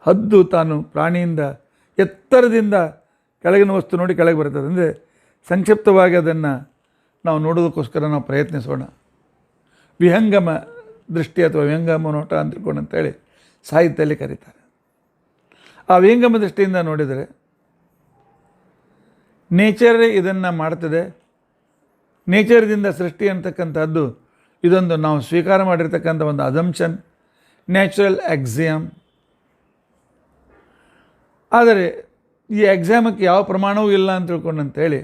ಹದ್ದು ತಾನು ಪ್ರಾಣಿಯಿಂದ ಎತ್ತರದಿಂದ ಕೆಳಗಿನ ವಸ್ತು ನೋಡಿ ಕೆಳಗೆ ಬರ್ತದೆ. ಅಂದರೆ ಸಂಕ್ಷಿಪ್ತವಾಗಿ ಅದನ್ನು ನಾವು ನೋಡೋದಕ್ಕೋಸ್ಕರ ನಾವು ಪ್ರಯತ್ನಿಸೋಣ. ವಿಹಂಗಮ ದೃಷ್ಟಿ ಅಥವಾ ವಿಹಂಗಮ ನೋಟ ಅಂತ ತಿಳ್ಕೊಂಡಂತೇಳಿ ಸಾಹಿತ್ಯದಲ್ಲಿ ಕರೀತಾರೆ. ಆ ವಿಹಂಗಮ ದೃಷ್ಟಿಯಿಂದ ನೋಡಿದರೆ ನೇಚರೇ ಇದನ್ನು ಮಾಡ್ತದೆ. ನೇಚರ್ದಿಂದ ಸೃಷ್ಟಿ ಅಂತಕ್ಕಂಥದ್ದು ಇದೊಂದು ನಾವು ಸ್ವೀಕಾರ ಮಾಡಿರ್ತಕ್ಕಂಥ ಒಂದು ಅಸಂಪ್ಷನ್, ನ್ಯಾಚುರಲ್ ಎಕ್ಸಾಮ್. ಆದರೆ ಈ ಎಕ್ಸಾಮಕ್ಕೆ ಯಾವ ಪ್ರಮಾಣವೂ ಇಲ್ಲ ಅಂತ ತಿಳ್ಕೊಂಡಂತೇಳಿ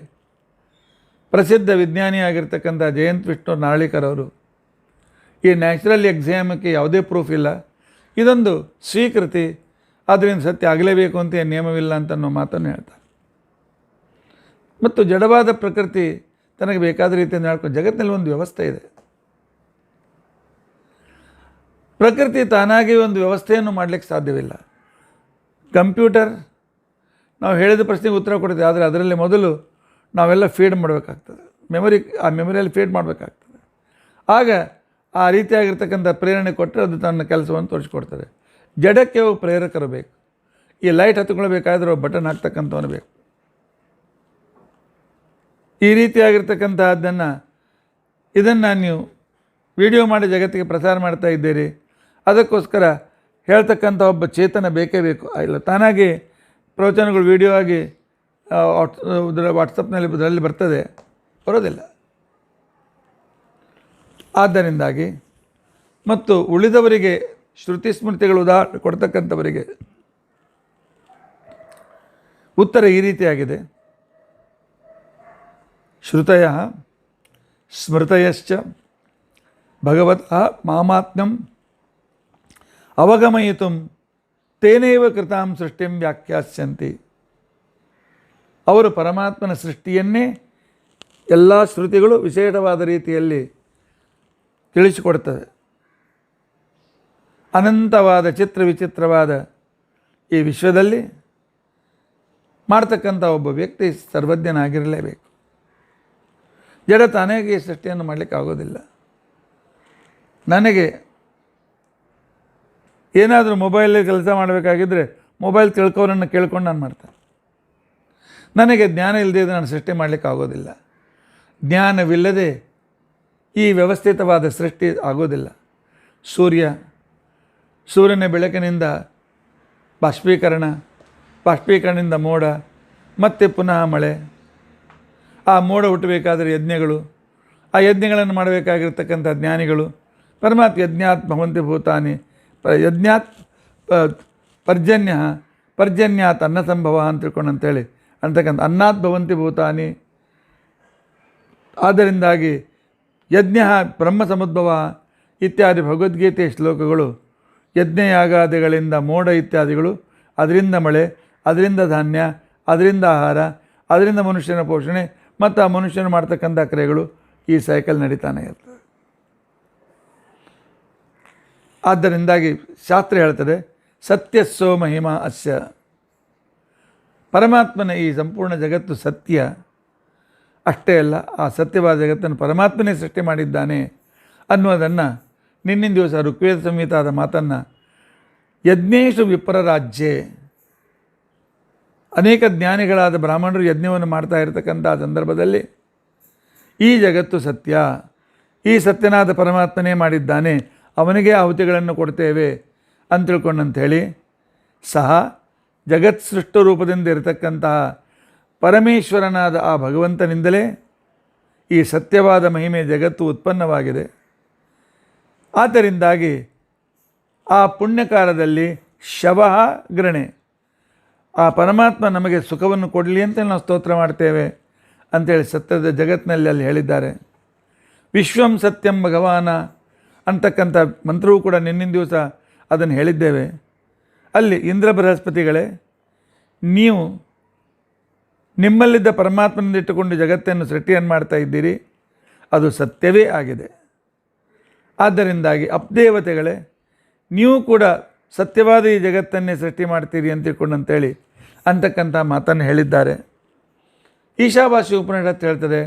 ಪ್ರಸಿದ್ಧ ವಿಜ್ಞಾನಿಯಾಗಿರ್ತಕ್ಕಂಥ ಜಯಂತ್ ವಿಷ್ಣು ನಾರ್ಳಿಕರ್ ಅವರು ಈ ನ್ಯಾಚುರಲ್ ಎಕ್ಸಾಮಕ್ಕೆ ಯಾವುದೇ ಪ್ರೂಫ್ ಇಲ್ಲ, ಇದೊಂದು ಸ್ವೀಕೃತಿ, ಆದ್ದರಿಂದ ಸತ್ಯ ಆಗಲೇಬೇಕು ಅಂತ ಏನು ನಿಯಮವಿಲ್ಲ ಅಂತ ಅನ್ನೋ ಮಾತನ್ನು ಹೇಳ್ತಾರೆ. ಮತ್ತು ಜಡವಾದ ಪ್ರಕೃತಿ ತನಗೆ ಬೇಕಾದ ರೀತಿಯಿಂದ ಹೇಳ್ಕೊಂಡು ಜಗತ್ತಿನಲ್ಲಿ ಒಂದು ವ್ಯವಸ್ಥೆ ಇದೆ. ಪ್ರಕೃತಿ ತಾನಾಗಿ ಒಂದು ವ್ಯವಸ್ಥೆಯನ್ನು ಮಾಡಲಿಕ್ಕೆ ಸಾಧ್ಯವಿಲ್ಲ. ಕಂಪ್ಯೂಟರ್ ನಾವು ಹೇಳಿದ ಪ್ರಶ್ನೆಗೆ ಉತ್ತರ ಕೊಡ್ತೀವಿ, ಆದರೆ ಅದರಲ್ಲಿ ಮೊದಲು ನಾವೆಲ್ಲ ಫೀಡ್ ಮಾಡಬೇಕಾಗ್ತದೆ, ಆ ಮೆಮೊರಿಯಲ್ಲಿ ಫೀಡ್ ಮಾಡಬೇಕಾಗ್ತದೆ. ಆಗ ಆ ರೀತಿಯಾಗಿರ್ತಕ್ಕಂಥ ಪ್ರೇರಣೆ ಕೊಟ್ಟರೆ ಅದು ತನ್ನ ಕೆಲಸವನ್ನು ತೋರಿಸ್ಕೊಡ್ತದೆ. ಜಡಕ್ಕೆ ಪ್ರೇರಕರು ಬೇಕು. ಈ ಲೈಟ್ ಹತ್ಕೊಳ್ಬೇಕಾದ್ರೆ ಬಟನ್ ಹಾಕ್ತಕ್ಕಂಥವನು ಬೇಕು. ಈ ರೀತಿಯಾಗಿರ್ತಕ್ಕಂಥದ್ದನ್ನು ನೀವು ವಿಡಿಯೋ ಮಾಡಿ ಜಗತ್ತಿಗೆ ಪ್ರಸಾರ ಮಾಡ್ತಾ ಇದ್ದೀರಿ. ಅದಕ್ಕೋಸ್ಕರ ಹೇಳ್ತಕ್ಕಂಥ ಒಬ್ಬ ಚೇತನ ಬೇಕೇ ಬೇಕು. ಇಲ್ಲ ತಾನಾಗಿ ಪ್ರವಚನಗಳು ವಿಡಿಯೋ ಆಗಿ ವಾಟ್ಸಪ್ನಲ್ಲಿ ಇದರಲ್ಲಿ ಬರೋದಿಲ್ಲ. ಆದ್ದರಿಂದಾಗಿ ಮತ್ತು ಉಳಿದವರಿಗೆ ಶ್ರುತಿ ಸ್ಮೃತಿಗಳು ಉದಾಹರಣೆ ಕೊಡ್ತಕ್ಕಂಥವರಿಗೆ ಉತ್ತರ ಈ ರೀತಿಯಾಗಿದೆ. ಶ್ರುತಯ ಸ್ಮೃತಯಶ್ಚ ಭಗವತಃ ಮಾಮಾತ್ಮ್ಯಂ ಅವಗಮಯಿತು ತೇನೇವ ಕೃತಾಂ ಸೃಷ್ಟಿಂ ವ್ಯಾಖ್ಯಾಸ್ಯಂತಿ. ಅವರು ಪರಮಾತ್ಮನ ಸೃಷ್ಟಿಯನ್ನೇ ಎಲ್ಲ ಶ್ರುತಿಗಳು ವಿಶೇಷವಾದ ರೀತಿಯಲ್ಲಿ ತಿಳಿಸಿಕೊಡ್ತದೆ. ಅನಂತವಾದ ಚಿತ್ರ ವಿಚಿತ್ರವಾದ ಈ ವಿಶ್ವದಲ್ಲಿ ಮಾಡ್ತಕ್ಕಂಥ ಒಬ್ಬ ವ್ಯಕ್ತಿ ಸರ್ವಜ್ಞನಾಗಿರಲೇಬೇಕು. ಜಡ ತಾನಾಗಿ ಸೃಷ್ಟಿಯನ್ನು ಮಾಡಲಿಕ್ಕೆ ಆಗೋದಿಲ್ಲ. ನನಗೆ ಏನಾದರೂ ಮೊಬೈಲಲ್ಲಿ ಕೆಲಸ ಮಾಡಬೇಕಾಗಿದ್ದರೆ ಮೊಬೈಲ್ ತಿಳ್ಕೋರನ್ನು ಕೇಳ್ಕೊಂಡು ನಾನು ಮಾಡ್ತೇನೆ. ನನಗೆ ಜ್ಞಾನ ಇಲ್ಲದೆ ನಾನು ಸೃಷ್ಟಿ ಮಾಡಲಿಕ್ಕೆ ಆಗೋದಿಲ್ಲ. ಜ್ಞಾನವಿಲ್ಲದೆ ಈ ವ್ಯವಸ್ಥಿತವಾದ ಸೃಷ್ಟಿ ಆಗೋದಿಲ್ಲ. ಸೂರ್ಯನ ಬೆಳಕಿನಿಂದ ಬಾಷ್ಪೀಕರಣದಿಂದ ಮೋಡ, ಮತ್ತೆ ಪುನಃ ಮಳೆ. ಆ ಮೋಡ ಹುಟ್ಟಬೇಕಾದರೆ ಯಜ್ಞಗಳು, ಆ ಯಜ್ಞಗಳನ್ನು ಮಾಡಬೇಕಾಗಿರ್ತಕ್ಕಂಥ ಜ್ಞಾನಿಗಳು. ಪರಮಾತ್ಮ ಯಜ್ಞಾತ್ ಭವಂತಿ ಭೂತಾನಿ, ಯಜ್ಞಾತ್ ಪರ್ಜನ್ಯಾತ್ ಅನ್ನ ಸಂಭವ ಅಂತ ತಿಳ್ಕೊಂಡು ಅಂತೇಳಿ ಅಂತಕ್ಕಂಥ ಅನ್ನಾತ್ ಭವಂತಿ ಭೂತಾನಿ. ಆದ್ದರಿಂದಾಗಿ ಯಜ್ಞ ಬ್ರಹ್ಮ ಸಮುದ್ಭವ ಇತ್ಯಾದಿ ಭಗವದ್ಗೀತೆ ಶ್ಲೋಕಗಳು ಯಜ್ಞಯಾಗಾದಿಗಳಿಂದ ಮೋಡ ಇತ್ಯಾದಿಗಳು, ಅದರಿಂದ ಮಳೆ, ಅದರಿಂದ ಧಾನ್ಯ, ಅದರಿಂದ ಆಹಾರ, ಅದರಿಂದ ಮನುಷ್ಯನ ಪೋಷಣೆ ಮತ್ತು ಆ ಮನುಷ್ಯನು ಮಾಡ್ತಕ್ಕಂಥ ಕ್ರಿಯೆಗಳು, ಈ ಸೈಕಲ್ ನಡೀತಾನೆ ಇರ್ತದೆ. ಆದ್ದರಿಂದಾಗಿ ಶಾಸ್ತ್ರ ಹೇಳ್ತದೆ ಸತ್ಯಸ್ಸೋ ಮಹಿಮಾ ಅಸ್ಯ. ಪರಮಾತ್ಮನ ಈ ಸಂಪೂರ್ಣ ಜಗತ್ತು ಸತ್ಯ ಅಷ್ಟೇ ಅಲ್ಲ, ಆ ಸತ್ಯವಾದ ಜಗತ್ತನ್ನು ಪರಮಾತ್ಮನೇ ಸೃಷ್ಟಿ ಮಾಡಿದ್ದಾನೆ ಅನ್ನೋದನ್ನು ನಿನ್ನಿನ ದಿವಸ ಋಗ್ವೇದ ಸಂಹಿತಾದ ಮಾತನ್ನು ಯಜ್ಞೇಶು ವಿಪ್ರರಾಜ್ಯೆ, ಅನೇಕ ಜ್ಞಾನಿಗಳಾದ ಬ್ರಾಹ್ಮಣರು ಯಜ್ಞವನ್ನು ಮಾಡ್ತಾ ಇರತಕ್ಕಂಥ ಸಂದರ್ಭದಲ್ಲಿ ಈ ಜಗತ್ತು ಸತ್ಯ, ಈ ಸತ್ಯನಾದ ಪರಮಾತ್ಮನೇ ಮಾಡಿದ್ದಾನೆ, ಅವನಿಗೆ ಆಹುತಿಗಳನ್ನು ಕೊಡ್ತೇವೆ ಅಂತ ತಿಳ್ಕೊಂಡಂಥೇಳಿ ಸಹ ಜಗತ್ ಸೃಷ್ಟ ರೂಪದಿಂದ ಇರತಕ್ಕಂತಹ ಪರಮೇಶ್ವರನಾದ ಆ ಭಗವಂತನಿಂದಲೇ ಈ ಸತ್ಯವಾದ ಮಹಿಮೆ ಜಗತ್ತು ಉತ್ಪನ್ನವಾಗಿದೆ. ಆದ್ದರಿಂದಾಗಿ ಆ ಪುಣ್ಯಕಾಲದಲ್ಲಿ ಶವಃ ಗೃಣೆ, ಆ ಪರಮಾತ್ಮ ನಮಗೆ ಸುಖವನ್ನು ಕೊಡಲಿ ಅಂತ ನಾವು ಸ್ತೋತ್ರ ಮಾಡ್ತೇವೆ ಅಂಥೇಳಿ ಸತ್ಯದ ಜಗತ್ತಿನಲ್ಲಿ ಅಲ್ಲಿ ಹೇಳಿದ್ದಾರೆ. ವಿಶ್ವಂ ಸತ್ಯಂ ಭಗವಾನ ಅಂತಕ್ಕಂಥ ಮಂತ್ರವೂ ಕೂಡ ನಿನ್ನಿನ ದಿವಸ ಅದನ್ನು ಹೇಳಿದ್ದೇವೆ. ಅಲ್ಲಿ ಇಂದ್ರ ಬೃಹಸ್ಪತಿಗಳೇ, ನೀವು ನಿಮ್ಮಲ್ಲಿದ್ದ ಪರಮಾತ್ಮನಿಂದ ಇಟ್ಟುಕೊಂಡು ಜಗತ್ತನ್ನು ಸೃಷ್ಟಿಯನ್ನು ಮಾಡ್ತಾ ಇದ್ದೀರಿ, ಅದು ಸತ್ಯವೇ ಆಗಿದೆ. ಆದ್ದರಿಂದಾಗಿ ಅಪ್ದೇವತೆಗಳೇ, ನೀವು ಕೂಡ ಸತ್ಯವಾದ ಈ ಜಗತ್ತನ್ನೇ ಸೃಷ್ಟಿ ಮಾಡ್ತೀರಿ ಅಂತ ತಿಳ್ಕೊಂಡಂತೇಳಿ ಅಂತಕ್ಕಂಥ ಮಾತನ್ನು ಹೇಳಿದ್ದಾರೆ. ಈಶಾವಾಸ್ಯ ಉಪನಿಷತ್ತು ಹೇಳ್ತದೆ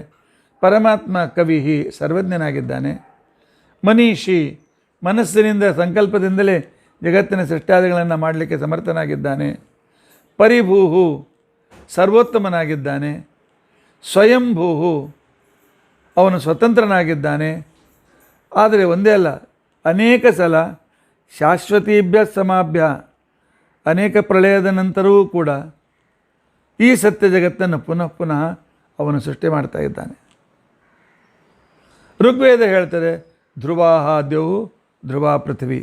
ಪರಮಾತ್ಮ ಕವಿಹಿ ಸರ್ವಜ್ಞನಾಗಿದ್ದಾನೆ, ಮನೀಷಿ ಮನಸ್ಸಿನಿಂದ ಸಂಕಲ್ಪದಿಂದಲೇ ಜಗತ್ತಿನ ಸೃಷ್ಟ್ಯಾದಿಗಳನ್ನು ಮಾಡಲಿಕ್ಕೆ ಸಮರ್ಥನಾಗಿದ್ದಾನೆ, ಪರಿಭೂಹು ಸರ್ವೋತ್ತಮನಾಗಿದ್ದಾನೆ, ಸ್ವಯಂಭೂಹು ಅವನು ಸ್ವತಂತ್ರನಾಗಿದ್ದಾನೆ. ಆದರೆ ಒಂದೇ ಅಲ್ಲ, ಅನೇಕ ಸಲ ಶಾಶ್ವತೀಭ್ಯ ಸಮಾಭ್ಯ, ಅನೇಕ ಪ್ರಳಯದ ನಂತರವೂ ಕೂಡ ಈ ಸತ್ಯ ಜಗತ್ತನ್ನು ಪುನಃ ಪುನಃ ಅವನು ಸೃಷ್ಟಿ ಮಾಡ್ತಾ ಇದ್ದಾನೆ. ಋಗ್ವೇದ ಹೇಳ್ತಾರೆ, ಧ್ರುವಾಹಾದ್ಯವು ಧ್ರುವ ಪೃಥ್ವಿ,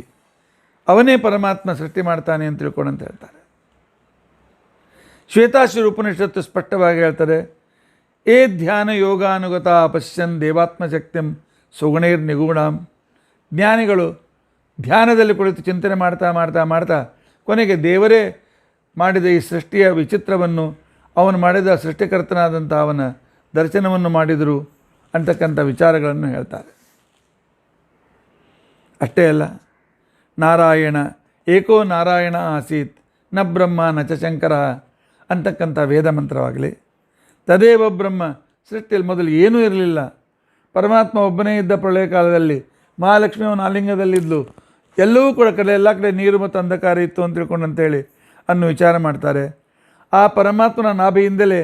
ಅವನೇ ಪರಮಾತ್ಮ ಸೃಷ್ಟಿ ಮಾಡ್ತಾನೆ ಅಂತ ತಿಳ್ಕೊಂಡಂತ ಹೇಳ್ತಾರೆ. ಶ್ವೇತಾಶ್ವರ ಉಪನಿಷತ್ತು ಸ್ಪಷ್ಟವಾಗಿ ಹೇಳ್ತಾರೆ, ಏ ಧ್ಯಾನ ಯೋಗಾನುಗತ ಪಶ್ಯನ್ ದೇವಾತ್ಮಶಕ್ತಿಂ ಸುಗುಣೈರ್ ನಿಗೂಢಾಂ. ಜ್ಞಾನಿಗಳು ಧ್ಯಾನದಲ್ಲಿ ಕುಳಿತು ಚಿಂತನೆ ಮಾಡ್ತಾ ಮಾಡ್ತಾ ಮಾಡ್ತಾ ಕೊನೆಗೆ ದೇವರೇ ಮಾಡಿದ ಈ ಸೃಷ್ಟಿಯ ವಿಚಿತ್ರವನ್ನು, ಅವನು ಮಾಡಿದ ಸೃಷ್ಟಿಕರ್ತನಾದಂಥ ಅವನ ದರ್ಶನವನ್ನು ಮಾಡಿದರು ಅಂತಕ್ಕಂಥ ವಿಚಾರಗಳನ್ನು ಹೇಳ್ತಾರೆ. ಅಷ್ಟೇ ಅಲ್ಲ, ನಾರಾಯಣ ಏಕೋ ನಾರಾಯಣ ಆಸೀತ್ ನ ಬ್ರಹ್ಮ ನ ಚ ಶಂಕರ ಅಂತಕ್ಕಂಥ ವೇದ ಮಂತ್ರವಾಗಲಿ, ತದೇವ ಬ್ರಹ್ಮ, ಸೃಷ್ಟಿಯಲ್ಲಿ ಮೊದಲು ಏನೂ ಇರಲಿಲ್ಲ, ಪರಮಾತ್ಮ ಒಬ್ಬನೇ ಇದ್ದ ಪ್ರಳಯ ಕಾಲದಲ್ಲಿ, ಮಹಾಲಕ್ಷ್ಮಿ ಅವನ ಆಲಿಂಗದಲ್ಲಿದ್ಲು, ಎಲ್ಲವೂ ಕೂಡ ಎಲ್ಲ ಕಡೆ ನೀರು ಮತ್ತು ಅಂಧಕಾರ ಇತ್ತು ಅಂತ ತಿಳ್ಕೊಂಡು ಅಂತೇಳಿ ಅನ್ನೋ ವಿಚಾರ ಮಾಡ್ತಾರೆ. ಆ ಪರಮಾತ್ಮನ ನಾಭಿಯಿಂದಲೇ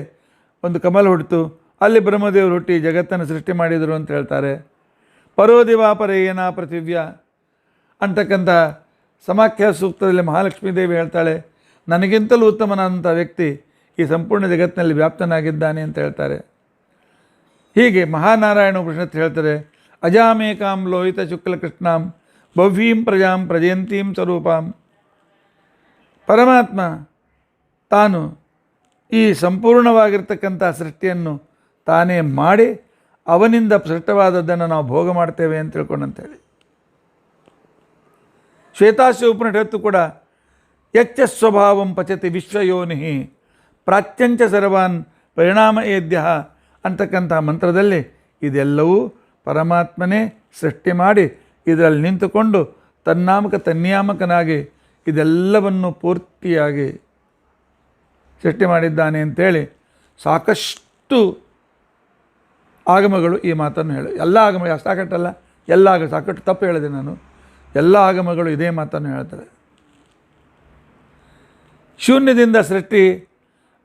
ಒಂದು ಕಮಲ ಹುಟ್ಟಿತು, ಅಲ್ಲಿ ಬ್ರಹ್ಮದೇವರು ಹುಟ್ಟಿ ಜಗತ್ತನ್ನು ಸೃಷ್ಟಿ ಮಾಡಿದರು ಅಂತ ಹೇಳ್ತಾರೆ. ಪರೋದಿವಾಪರ ಏನ ಪೃಥಿವ್ಯ ಅಂತಕ್ಕಂಥ ಸಮಾಖ್ಯ ಸೂಕ್ತದಲ್ಲಿ ಮಹಾಲಕ್ಷ್ಮೀ ದೇವಿ ಹೇಳ್ತಾಳೆ, ನನಗಿಂತಲೂ ಉತ್ತಮನಾದಂಥ ವ್ಯಕ್ತಿ ಈ ಸಂಪೂರ್ಣ ಜಗತ್ತಿನಲ್ಲಿ ವ್ಯಾಪ್ತನಾಗಿದ್ದಾನೆ ಅಂತ ಹೇಳ್ತಾರೆ. ಹೀಗೆ ಮಹಾನಾರಾಯಣ ಉಪನಿಷತ್ತು ಹೇಳ್ತಾರೆ, ಅಜಾಮೇಕಾಂ ಲೋಹಿತ ಶುಕ್ಲ ಕೃಷ್ಣಾಂ ಭವ್ಯೀಂ ಪ್ರಜಾಂ ಪ್ರಜಯಂತೀಂ ಸ್ವರೂಪಾಂ. ಪರಮಾತ್ಮ ತಾನು ಈ ಸಂಪೂರ್ಣವಾಗಿರ್ತಕ್ಕಂಥ ಸೃಷ್ಟಿಯನ್ನು ತಾನೇ ಮಾಡಿ ಅವನಿಂದ ಸೃಷ್ಟವಾದದ್ದನ್ನು ನಾವು ಭೋಗ ಮಾಡ್ತೇವೆ ಅಂತ ತಿಳ್ಕೊಂಡಂತೇಳಿ. ಶ್ವೇತಾಶ್ವ ಉಪನಿಷತ್ತು ಕೂಡ ಯಚ್ಚ ಸ್ವಭಾವಂ ಪಚತಿ ವಿಶ್ವಯೋನಿ ಪ್ರಾಚ್ಯಂಚ ಸರ್ವಾನ್ ಪರಿಣಾಮ ಏದ್ಯ ಅಂತಕ್ಕಂಥ ಮಂತ್ರದಲ್ಲಿ ಇದೆಲ್ಲವೂ ಪರಮಾತ್ಮನೇ ಸೃಷ್ಟಿ ಮಾಡಿ ಇದರಲ್ಲಿ ನಿಂತುಕೊಂಡು ತನ್ನಾಮಕ ತನ್ನಿಯಾಮಕನಾಗಿ ಇದೆಲ್ಲವನ್ನು ಪೂರ್ತಿಯಾಗಿ ಸೃಷ್ಟಿ ಮಾಡಿದ್ದಾನೆ ಅಂತೇಳಿ ಸಾಕಷ್ಟು ಆಗಮಗಳು ಈ ಮಾತನ್ನು ಹೇಳಿ, ಎಲ್ಲ ಆಗಮ ಸಾಕಟ್ಟಲ್ಲ, ಎಲ್ಲ ಸಾಕಷ್ಟು ತಪ್ಪು ಹೇಳಿದೆ ನಾನು, ಎಲ್ಲ ಆಗಮಗಳು ಇದೇ ಮಾತನ್ನು ಹೇಳ್ತಾರೆ. ಶೂನ್ಯದಿಂದ ಸೃಷ್ಟಿ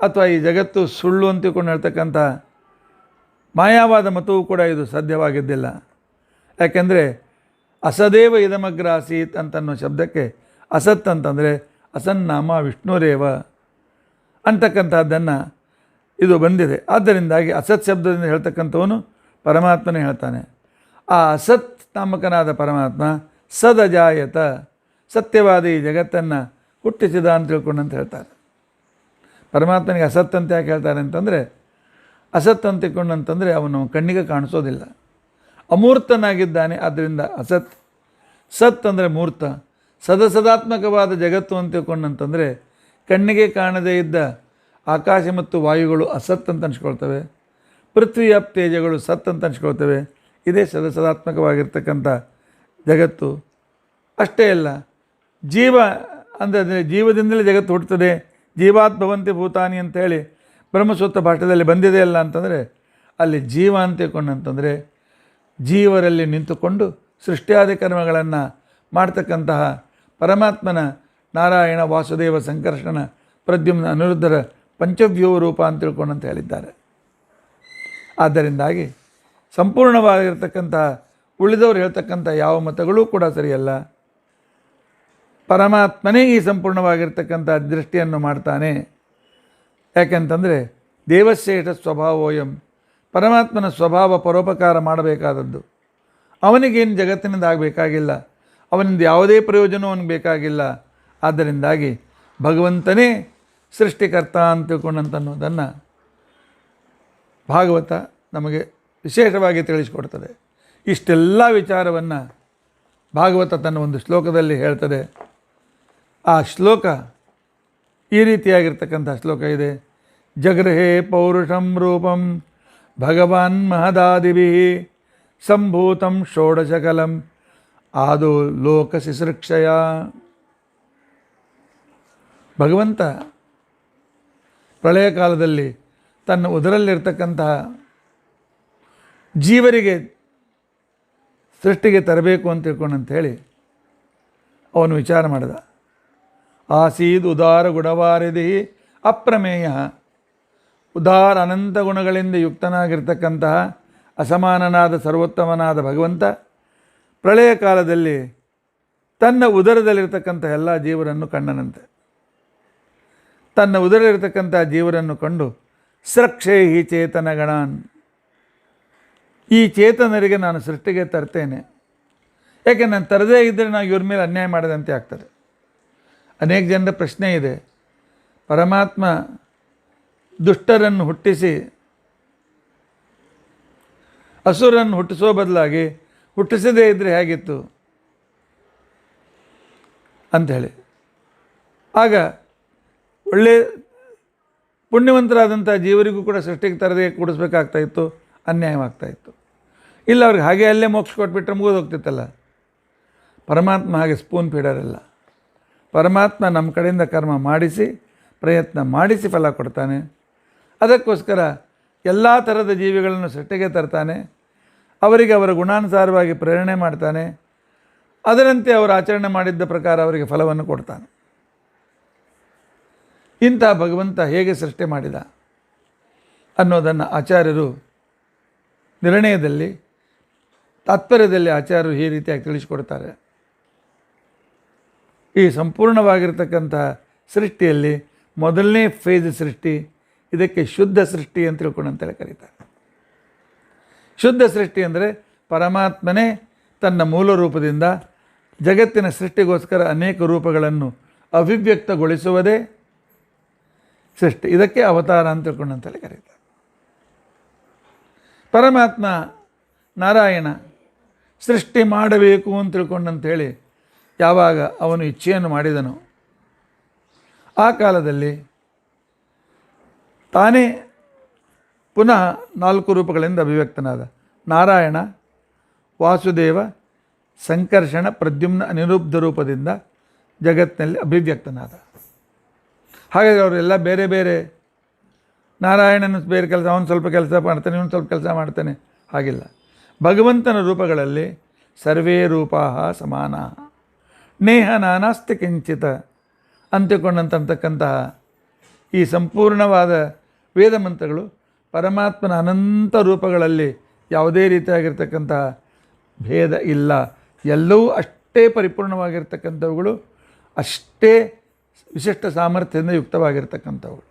ಅಥವಾ ಈ ಜಗತ್ತು ಸುಳ್ಳು ಅಂತಿಕೊಂಡು ಹೇಳ್ತಕ್ಕಂಥ ಮಾಯಾವಾದ ಮತವೂ ಕೂಡ ಇದು ಸಾಧ್ಯವಾಗಿದ್ದಿಲ್ಲ. ಯಾಕೆಂದರೆ ಅಸದೇವ ಇದಮಗ್ರ ಆಸೀತ್ ಅಂತನ್ನೋ ಶಬ್ದಕ್ಕೆ ಅಸತ್ ಅಂತಂದರೆ ಅಸನ್ನಾಮ ವಿಷ್ಣುರೇವ ಅಂತಕ್ಕಂಥದ್ದನ್ನು ಇದು ಬಂದಿದೆ. ಆದ್ದರಿಂದಾಗಿ ಅಸತ್ ಶಬ್ದದಿಂದ ಹೇಳ್ತಕ್ಕಂಥವನು ಪರಮಾತ್ಮನೇ ಹೇಳ್ತಾನೆ. ಆ ಅಸತ್ ನಾಮಕನಾದ ಪರಮಾತ್ಮ ಸದಜಾಯತ, ಸತ್ಯವಾದ ಈ ಜಗತ್ತನ್ನು ಹುಟ್ಟಿಸಿದ ಅಂತ ತಿಳ್ಕೊಂಡಂತ ಹೇಳ್ತಾರೆ. ಪರಮಾತ್ಮನಿಗೆ ಅಸತ್ ಅಂತ ಯಾಕೆ ಹೇಳ್ತಾರೆ ಅಂತಂದರೆ, ಅಸತ್ ಅಂತ ತಿಳ್ಕೊಂಡಂತಂದರೆ ಅವನು ಕಣ್ಣಿಗೆ ಕಾಣಿಸೋದಿಲ್ಲ, ಅಮೂರ್ತನಾಗಿದ್ದಾನೆ, ಆದ್ದರಿಂದ ಅಸತ್. ಸತ್ ಅಂದರೆ ಮೂರ್ತ, ಸದಾತ್ಮಕವಾದ ಜಗತ್ತು ಅಂತ ತಿಳ್ಕೊಂಡಂತಂದರೆ ಕಣ್ಣಿಗೆ ಕಾಣದೇ ಇದ್ದ ಆಕಾಶ ಮತ್ತು ವಾಯುಗಳು ಅಸತ್ ಅಂತ ಅನ್ಸ್ಕೊಳ್ತವೆ, ಪೃಥ್ವಿ ಅಪ್ ತೇಜಗಳು ಸತ್ ಅಂತ ಅನ್ಸ್ಕೊಳ್ತವೆ. ಇದೇ ಸದಾತ್ಮಕವಾಗಿರ್ತಕ್ಕಂಥ ಜಗತ್ತು. ಅಷ್ಟೇ ಅಲ್ಲ, ಜೀವ ಅಂದರೆ ಜೀವದಿಂದಲೇ ಜಗತ್ತು ಹುಟ್ಟುತ್ತದೆ, ಜೀವಾತ್ ಭವಂತಿ ಭೂತಾನಿ ಅಂತೇಳಿ ಬ್ರಹ್ಮಸೂತ್ರ ಭಾಷೆಯಲ್ಲಿ ಬಂದಿದೆ ಅಲ್ಲ ಅಂತಂದರೆ, ಅಲ್ಲಿ ಜೀವ ಅಂತ ತಿಳ್ಕೊಂಡಂತಂದರೆ ಜೀವರಲ್ಲಿ ನಿಂತುಕೊಂಡು ಸೃಷ್ಟಿಯಾದಿ ಕರ್ಮಗಳನ್ನು ಮಾಡ್ತಕ್ಕಂತಹ ಪರಮಾತ್ಮನ ನಾರಾಯಣ ವಾಸುದೇವ ಸಂಕರ್ಷಣ ಪ್ರದ್ಯುಮ್ನ ಅನಿರುದ್ಧರ ಪಂಚವ್ಯೂಹ ರೂಪ ಅಂತ ತಿಳ್ಕೊಂಡಂತ ಹೇಳಿದ್ದಾರೆ. ಆದ್ದರಿಂದಾಗಿ ಸಂಪೂರ್ಣವಾಗಿರ್ತಕ್ಕಂಥ ಉಳಿದವರು ಹೇಳ್ತಕ್ಕಂಥ ಯಾವ ಮತಗಳೂ ಕೂಡ ಸರಿಯಲ್ಲ. ಪರಮಾತ್ಮನೇ ಈ ಸಂಪೂರ್ಣವಾಗಿರ್ತಕ್ಕಂಥ ದೃಷ್ಟಿಯನ್ನು ಮಾಡ್ತಾನೆ. ಯಾಕೆಂತಂದರೆ ದೇವಶ್ರೇಷ್ಠ ಸ್ವಭಾವೋಯಂ, ಪರಮಾತ್ಮನ ಸ್ವಭಾವ ಪರೋಪಕಾರ ಮಾಡಬೇಕಾದದ್ದು. ಅವನಿಗೇನು ಜಗತ್ತಿನಿಂದ ಆಗಬೇಕಾಗಿಲ್ಲ, ಅವನಿಂದ ಯಾವುದೇ ಪ್ರಯೋಜನ ಅವನಿಗೆ ಬೇಕಾಗಿಲ್ಲ. ಆದ್ದರಿಂದಾಗಿ ಭಗವಂತನೇ ಸೃಷ್ಟಿಕರ್ತ ಅಂತ ತಿಳ್ಕೊಂಡಂತನ್ನೋದನ್ನು ಭಾಗವತ ನಮಗೆ ವಿಶೇಷವಾಗಿ ತಿಳಿಸಿಕೊಡ್ತದೆ. ಇಷ್ಟೆಲ್ಲ ವಿಚಾರವನ್ನು ಭಾಗವತ ತನ್ನ ಒಂದು ಶ್ಲೋಕದಲ್ಲಿ ಹೇಳ್ತದೆ. ಆ ಶ್ಲೋಕ ಈ ರೀತಿಯಾಗಿರ್ತಕ್ಕಂಥ ಶ್ಲೋಕ ಇದೆ. ಜಗೃಹೇ ಪೌರುಷಂ ರೂಪಂ ಭಗವಾನ್ ಮಹದಾದಿಭಿಃ ಸಂಭೂತಂ ಷೋಡಶಕಲಂ ಆದೋ ಲೋಕ ಶಿಸೃಕ್ಷಯ. ಭಗವಂತ ಪ್ರಳಯ ಕಾಲದಲ್ಲಿ ತನ್ನ ಉದರಲ್ಲಿರ್ತಕ್ಕಂತಹ ಜೀವರಿಗೆ ಸೃಷ್ಟಿಗೆ ತರಬೇಕು ಅಂತ ತಿಳ್ಕೊಂಡಂಥೇಳಿ ಅವನು ವಿಚಾರ ಮಾಡಿದ. ಆಸೀದ್ ಉದಾರ ಗುಣವಾರಿಧಿ ಅಪ್ರಮೇಯ, ಉದಾರ ಅನಂತ ಗುಣಗಳಿಂದ ಯುಕ್ತನಾಗಿರ್ತಕ್ಕಂತಹ ಅಸಮಾನನಾದ ಸರ್ವೋತ್ತಮನಾದ ಭಗವಂತ ಪ್ರಳಯ ಕಾಲದಲ್ಲಿ ತನ್ನ ಉದರದಲ್ಲಿರ್ತಕ್ಕಂಥ ಎಲ್ಲ ಜೀವರನ್ನು ಕಂಡನಂತೆ. ತನ್ನ ಉದರಲ್ಲಿರತಕ್ಕಂಥ ಜೀವರನ್ನು ಕಂಡು ಸ್ರಕ್ಷೇ ಹಿ ಚೇತನಗಣಾನ್, ಈ ಚೇತನರಿಗೆ ನಾನು ಸೃಷ್ಟಿಗೆ ತರ್ತೇನೆ. ಯಾಕೆ ನಾನು ತರದೇ ಇದ್ದರೆ ನಾವು ಇವ್ರ ಮೇಲೆ ಅನ್ಯಾಯ ಮಾಡಿದಂತೆ ಆಗ್ತದೆ. ಅನೇಕ ಜನರ ಪ್ರಶ್ನೆ ಇದೆ, ಪರಮಾತ್ಮ ದುಷ್ಟರನ್ನು ಹುಟ್ಟಿಸಿ ಅಸುರನ್ನು ಹುಟ್ಟಿಸೋ ಬದಲಾಗಿ ಹುಟ್ಟಿಸದೇ ಇದ್ದರೆ ಹೇಗಿತ್ತು ಅಂಥೇಳಿ. ಆಗ ಒಳ್ಳೆಯ ಪುಣ್ಯವಂತರಾದಂಥ ಜೀವರಿಗೂ ಕೂಡ ಸೃಷ್ಟಿಗೆ ತರದೇ ಕೂಡಿಸ್ಬೇಕಾಗ್ತಾಯಿತ್ತು, ಅನ್ಯಾಯವಾಗ್ತಾಯಿತ್ತು. ಇಲ್ಲ ಅವ್ರಿಗೆ ಹಾಗೆ ಅಲ್ಲೇ ಮೋಕ್ಷ ಕೊಟ್ಬಿಟ್ರೆ ಮುಗಿದು ಹೋಗ್ತಿತ್ತಲ್ಲ. ಪರಮಾತ್ಮ ಹಾಗೆ ಸ್ಪೂನ್ ಫೀಡರಲ್ಲ. ಪರಮಾತ್ಮ ನಮ್ಮ ಕಡೆಯಿಂದ ಕರ್ಮ ಮಾಡಿಸಿ, ಪ್ರಯತ್ನ ಮಾಡಿಸಿ ಫಲ ಕೊಡ್ತಾನೆ. ಅದಕ್ಕೋಸ್ಕರ ಎಲ್ಲ ಥರದ ಜೀವಿಗಳನ್ನು ಸೃಷ್ಟಿಗೆ ತರ್ತಾನೆ, ಅವರಿಗೆ ಅವರ ಗುಣಾನುಸಾರವಾಗಿ ಪ್ರೇರಣೆ ಮಾಡ್ತಾನೆ, ಅದರಂತೆ ಅವರು ಆಚರಣೆ ಮಾಡಿದ್ದ ಪ್ರಕಾರ ಅವರಿಗೆ ಫಲವನ್ನು ಕೊಡ್ತಾನೆ. ಇಂಥ ಭಗವಂತ ಹೇಗೆ ಸೃಷ್ಟಿ ಮಾಡಿದ ಅನ್ನೋದನ್ನು ಆಚಾರ್ಯರು ನಿರ್ಣಯದಲ್ಲಿ, ತಾತ್ಪರ್ಯದಲ್ಲಿ ಆಚಾರ್ಯರು ಈ ರೀತಿಯಾಗಿ ತಿಳಿಸಿಕೊಡ್ತಾರೆ. ಈ ಸಂಪೂರ್ಣವಾಗಿರ್ತಕ್ಕಂಥ ಸೃಷ್ಟಿಯಲ್ಲಿ ಮೊದಲನೇ ಫೇಜ್ ಸೃಷ್ಟಿ, ಇದಕ್ಕೆ ಶುದ್ಧ ಸೃಷ್ಟಿ ಅಂತ ತಿಳ್ಕೊಂಡಂತೇಳಿ ಕರೀತಾರೆ. ಶುದ್ಧ ಸೃಷ್ಟಿ ಅಂದರೆ ಪರಮಾತ್ಮನೇ ತನ್ನ ಮೂಲ ರೂಪದಿಂದ ಜಗತ್ತಿನ ಸೃಷ್ಟಿಗೋಸ್ಕರ ಅನೇಕ ರೂಪಗಳನ್ನು ಅಭಿವ್ಯಕ್ತಗೊಳಿಸುವುದೇ ಸೃಷ್ಟಿ. ಇದಕ್ಕೆ ಅವತಾರ ಅಂತ ತಿಳ್ಕೊಂಡಂತೇಳಿ ಕರೀತಾರೆ. ಪರಮಾತ್ಮ ನಾರಾಯಣ ಸೃಷ್ಟಿ ಮಾಡಬೇಕು ಅಂತ ತಿಳ್ಕೊಂಡಂಥೇಳಿ ಯಾವಾಗ ಅವನು ಇಚ್ಛೆಯನ್ನು ಮಾಡಿದನು, ಆ ಕಾಲದಲ್ಲಿ ತಾನೇ ಪುನಃ 4 ರೂಪಗಳಿಂದ ಅಭಿವ್ಯಕ್ತನಾದ. ನಾರಾಯಣ, ವಾಸುದೇವ, ಸಂಕರ್ಷಣ, ಪ್ರದ್ಯುಮ್ನ, ಅನಿರುದ್ಧ ರೂಪದಿಂದ ಜಗತ್ತಿನಲ್ಲಿ ಅಭಿವ್ಯಕ್ತನಾದ. ಹಾಗಾಗಿ ಅವರೆಲ್ಲ ಬೇರೆ ಬೇರೆ, ನಾರಾಯಣನ ಬೇರೆ ಕೆಲಸ, ಅವನು ಸ್ವಲ್ಪ ಕೆಲಸ ಮಾಡ್ತಾನೆ, ಇವನು ಸ್ವಲ್ಪ ಕೆಲಸ ಮಾಡ್ತಾನೆ, ಹಾಗಿಲ್ಲ. ಭಗವಂತನ ರೂಪಗಳಲ್ಲಿ ಸರ್ವೇ ರೂಪಾ ಸಮಾನ ನೇಹ ನಾನಾಸ್ತಿ ಕಿಂಚಿತ ಅಂತಿಕೊಂಡಂತಕ್ಕಂತಹ ಈ ಸಂಪೂರ್ಣವಾದ ವೇದ ಮಂತ್ರಗಳು ಪರಮಾತ್ಮನ ಅನಂತ ರೂಪಗಳಲ್ಲಿ ಯಾವುದೇ ರೀತಿಯಾಗಿರ್ತಕ್ಕಂತಹ ಭೇದ ಇಲ್ಲ. ಎಲ್ಲವೂ ಅಷ್ಟೇ ಪರಿಪೂರ್ಣವಾಗಿರ್ತಕ್ಕಂಥವುಗಳು, ಅಷ್ಟೇ ವಿಶಿಷ್ಟ ಸಾಮರ್ಥ್ಯದಿಂದ ಯುಕ್ತವಾಗಿರ್ತಕ್ಕಂಥವುಗಳು.